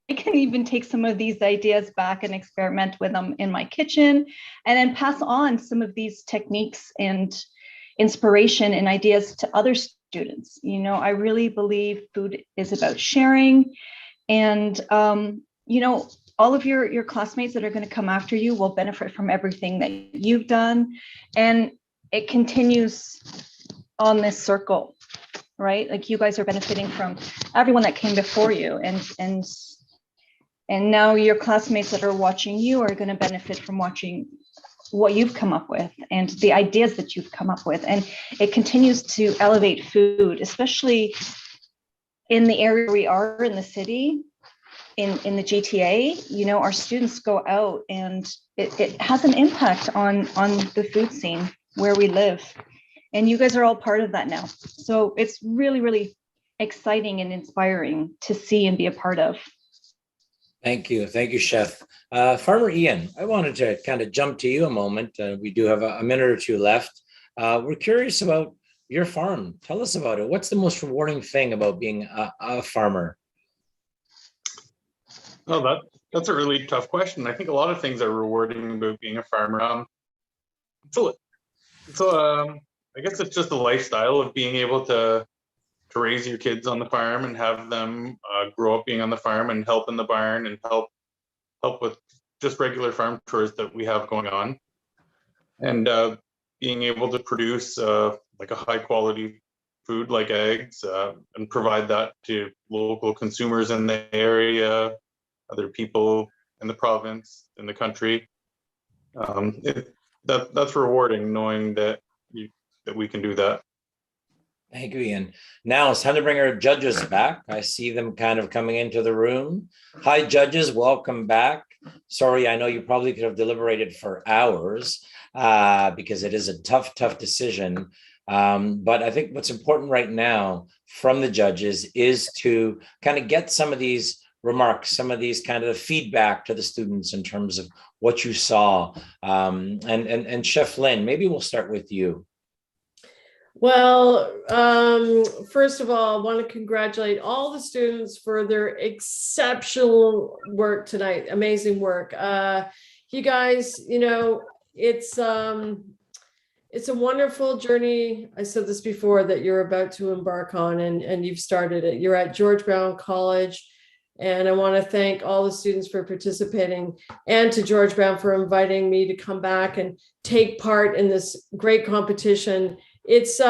Speaker 11: even take some of these ideas back and experiment with them in my kitchen, and then pass on some of these techniques and inspiration and ideas to other students. I really believe food is about sharing, and all of your classmates that are going to come after you will benefit from everything that you've done, and it continues on this circle, right? Like, you guys are benefiting from everyone that came before you, and now your classmates that are watching you are going to benefit from watching what you've come up with and the ideas that you've come up with. And it continues to elevate food, especially in the area we are in the city, in the GTA. Our students go out, and it has an impact on the food scene where we live. And you guys are all part of that now. So it's really, really exciting and inspiring to see and be a part of.
Speaker 2: Thank you, Chef. Farmer Ian, I wanted to kind of jump to you a moment. We do have a minute or two left. We're curious about your farm. Tell us about it. What's the most rewarding thing about being a farmer?
Speaker 23: Well, that's a really tough question. I think a lot of things are rewarding about being a farmer. So I guess it's just the lifestyle of being able to raise your kids on the farm and have them grow up being on the farm and help in the barn and help with just regular farm chores that we have going on, and being able to produce like a high quality food like eggs and provide that to local consumers in the area, other people in the province, in the country. That's rewarding, knowing that we can do that.
Speaker 2: Thank you, Ian. Now it's time to bring our judges back. I see them kind of coming into the room. Hi, judges. Welcome back. Sorry, I know you probably could have deliberated for hours because it is a tough decision. But I think what's important right now from the judges is to kind of get some of these remarks, some of these kind of feedback to the students in terms of what you saw. And Chef Lynn, maybe we'll start with you.
Speaker 4: Well, first of all, I want to congratulate all the students for their exceptional work tonight. Amazing work. You guys, it's it's a wonderful journey. I said this before that you're about to embark on, and you've started it. You're at George Brown College, and I want to thank all the students for participating, and to George Brown for inviting me to come back and take part in this great competition. It's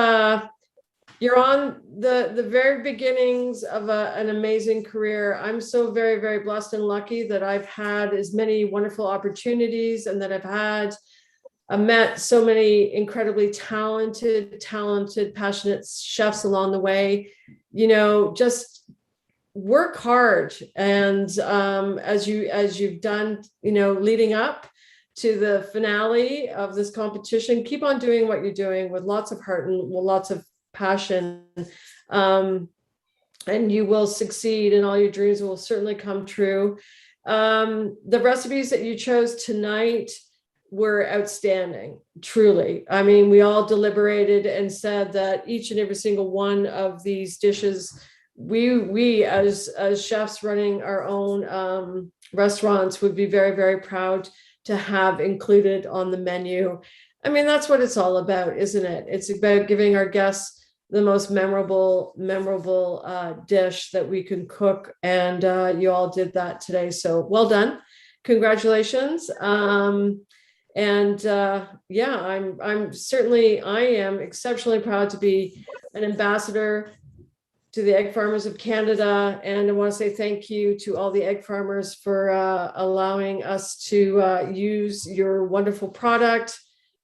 Speaker 4: you're on the very beginnings of an amazing career. I'm so very, very blessed and lucky that I've had as many wonderful opportunities, and that I've met so many incredibly talented, passionate chefs along the way. You know, just work hard. And as you've done, you know, leading up to the finale of this competition, keep on doing what you're doing with lots of heart and lots of passion. And you will succeed, and all your dreams will certainly come true. The recipes that you chose tonight were outstanding, truly. I mean, we all deliberated and said that each and every single one of these dishes, we as chefs running our own restaurants would be very, very proud to have included on the menu. I mean, that's what it's all about, isn't it? It's about giving our guests the most memorable dish that we can cook, and you all did that today. So well done, congratulations. Yeah, I am exceptionally proud to be an ambassador to the egg farmers of Canada. And I want to say thank you to all the egg farmers for allowing us to use your wonderful product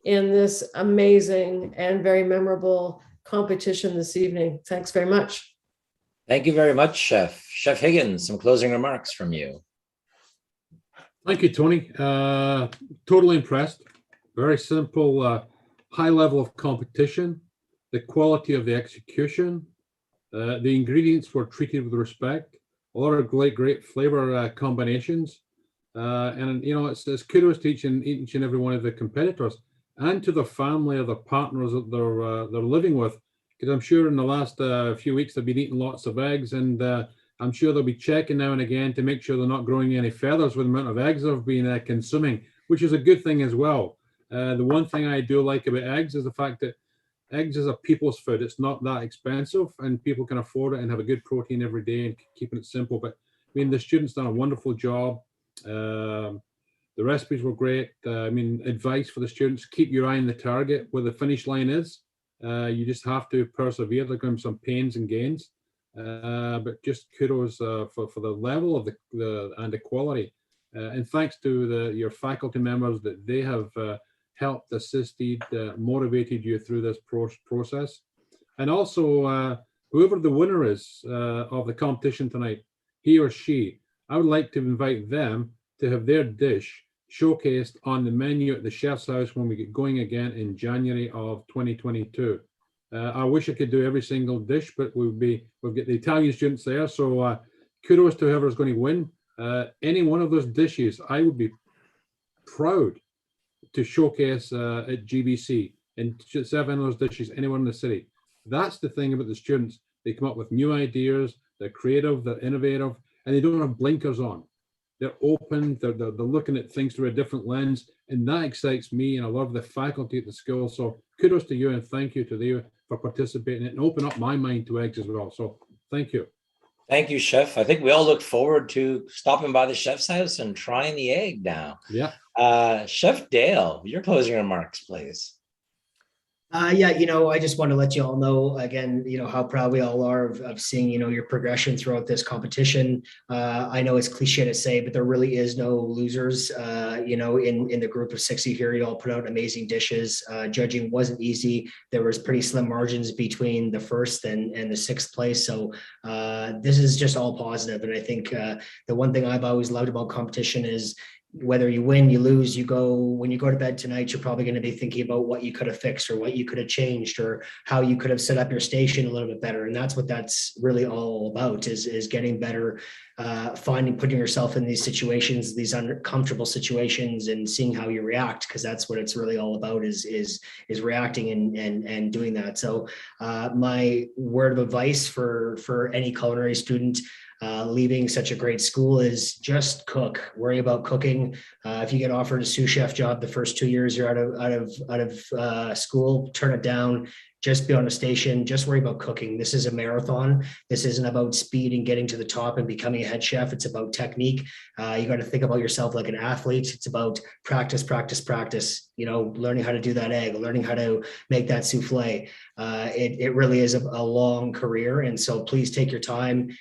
Speaker 4: in this amazing and very memorable competition this evening. Thanks very much.
Speaker 2: Thank you very much, Chef. Chef Higgins, some closing remarks from you.
Speaker 5: Thank you, Tony. Totally impressed. Very simple, high level of competition, the quality of the execution, the ingredients were treated with respect, a lot of great flavor combinations. And, you know, it's kudos to each and every one of the competitors, and to the family or the partners that they're living with, because I'm sure in the last few weeks they've been eating lots of eggs, and I'm sure they'll be checking now and again to make sure they're not growing any feathers with the amount of eggs they've been consuming, which is a good thing as well. The one thing I do like about eggs is the fact that eggs is a people's food. It's not that expensive, and people can afford it and have a good protein every day, and keeping it simple. But I mean, the students done a wonderful job. The recipes were great. I mean, advice for the students: keep your eye on the target, where the finish line is. You just have to persevere. There's going to be some pains and gains, but just kudos for the level of the quality. And thanks to your faculty members, that they have helped, assisted, motivated you through this process. And also, whoever the winner is of the competition tonight, he or she, I would like to invite them to have their dish showcased on the menu at the Chef's House when we get going again in January of 2022. I wish I could do every single dish, but we'll get the Italian students there. So kudos to whoever's going to win. Any one of those dishes, I would be proud to showcase at GBC, and serve those dishes anywhere in the city. That's the thing about the students. They come up with new ideas, they're creative, they're innovative, and they don't have blinkers on. They're open, they're looking at things through a different lens, and that excites me, and I love the faculty at the school. So kudos to you, and thank you to you for participating and open up my mind to eggs as well. So thank you.
Speaker 2: Thank you, Chef. I think we all look forward to stopping by the Chef's House and trying the egg now.
Speaker 5: Yeah.
Speaker 2: Chef Dale, your closing remarks, please.
Speaker 3: Yeah, you know, I just want to let you all know again, you know, how proud we all are of seeing, you know, your progression throughout this competition. I know it's cliche to say, but there really is no losers. You know, in the group of 60 here, you all put out amazing dishes. Judging wasn't easy. There was pretty slim margins between the first and the sixth place. So this is just all positive. And I think the one thing I've always loved about competition is, whether you win, you lose, when you go to bed tonight, you're probably going to be thinking about what you could have fixed, or what you could have changed, or how you could have set up your station a little bit better. And that's what that's really all about, is getting better, putting yourself in these situations, these uncomfortable situations, and seeing how you react, because that's what it's really all about, is reacting and doing that. So my word of advice for any culinary student, leaving such a great school is just cook. Worry about cooking. If you get offered a sous chef job the first 2 years you're out of school, turn it down. Just be on a station. Just worry about cooking. This is a marathon. This isn't about speed and getting to the top and becoming a head chef. It's about technique. You got to think about yourself like an athlete. It's about practice, practice, practice. You know, learning how to do that egg, learning how to make that souffle. It really is a long career, and so please take your time.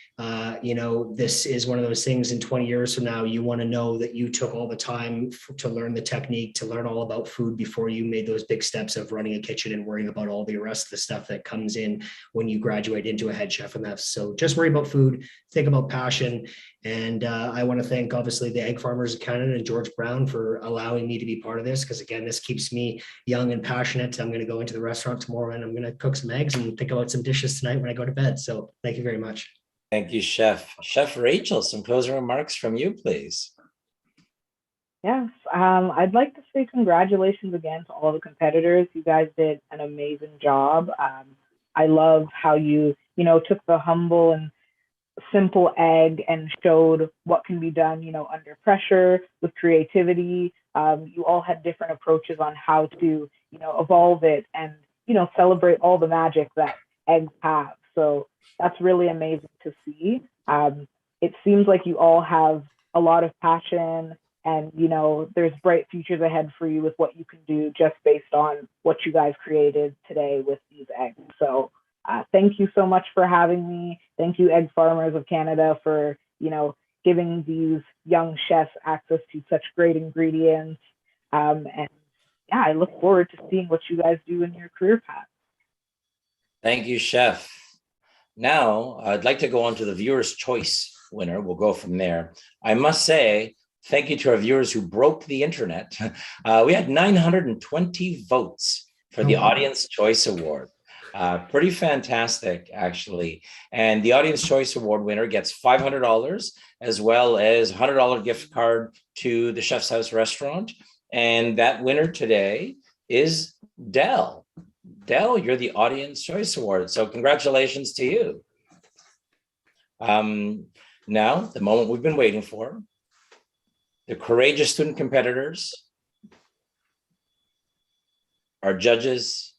Speaker 3: You know, this is one of those things. In 20 years from now, you want to know that you took all the time to learn the technique, to learn all about food before you made those big steps of running a kitchen and worrying about all the rest of the stuff that comes in when you graduate into a head chef. And that's, so just worry about food, think about passion. And I want to thank, obviously, the Egg Farmers of Canada and George Brown for allowing me to be part of this, because again, this keeps me young and passionate. I'm going to go into the restaurant tomorrow and I'm going to cook some eggs and think about some dishes tonight when I go to bed. So thank you very much.
Speaker 2: Thank you, Chef. Chef Rachel, some closing remarks from you, please.
Speaker 6: Yes, I'd like to say congratulations again to all the competitors. You guys did an amazing job. I love how you took the humble and simple egg and showed what can be done, under pressure with creativity. You all had different approaches on how to, evolve it and, celebrate all the magic that eggs have. So that's really amazing to see. It seems like you all have a lot of passion and, there's bright futures ahead for you with what you can do just based on what you guys created today with these eggs. So thank you so much for having me. Thank you, Egg Farmers of Canada, for, giving these young chefs access to such great ingredients. And yeah, I look forward to seeing what you guys do in your career path.
Speaker 2: Thank you, Chef. Now, I'd like to go on to the viewer's choice winner. We'll go from there. I must say, thank you to our viewers who broke the internet. We had 920 votes for the Audience Choice Award. Pretty fantastic, actually. And the Audience Choice Award winner gets $500 as well as a $100 gift card to the Chef's House restaurant. And that winner today is Dell. Dell, you're the Audience Choice Award. So congratulations to you. Now, the moment we've been waiting for. The courageous student competitors, our judges,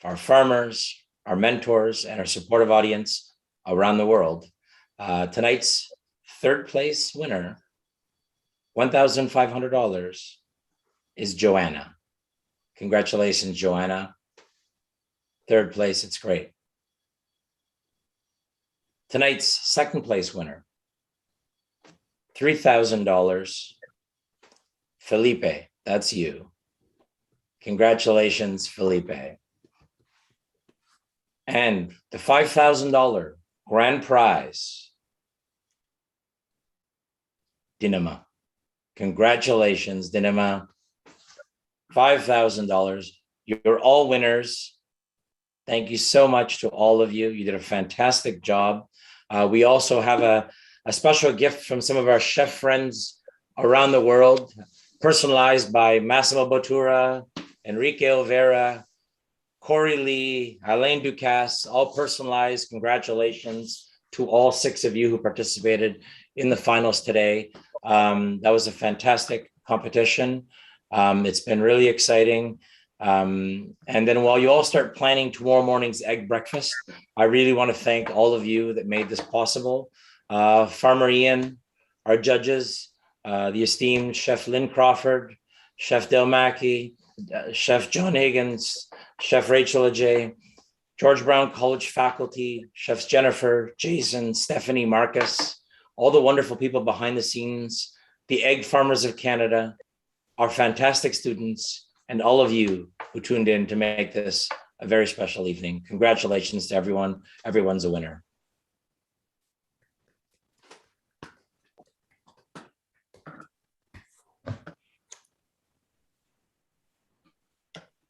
Speaker 2: our farmers, our mentors, and our supportive audience around the world. Tonight's third place winner, $1,500, is Joanna. Congratulations, Joanna. Third place, it's great. Tonight's second place winner, $3,000, Felipe, that's you. Congratulations, Felipe. And the $5,000 grand prize, Dinama. Congratulations, Dinama. $5,000. You're all winners. Thank you so much to all of you. You did a fantastic job. We also have a special gift from some of our chef friends around the world, personalized by Massimo Bottura, Enrique Olvera, Corey Lee, Alain Ducasse, all personalized. Congratulations to all 6 of you who participated in the finals today. That was a fantastic competition. It's been really exciting. And then while you all start planning tomorrow morning's egg breakfast, I really want to thank all of you that made this possible. Farmer Ian, our judges, the esteemed Chef Lynn Crawford, Chef Del Mackey, Chef John Higgins, Chef Rachel Ajay, George Brown College faculty, Chefs Jennifer, Jason, Stephanie, Marcus, all the wonderful people behind the scenes, the Egg Farmers of Canada, our fantastic students, and all of you who tuned in to make this a very special evening. Congratulations to everyone. Everyone's a winner.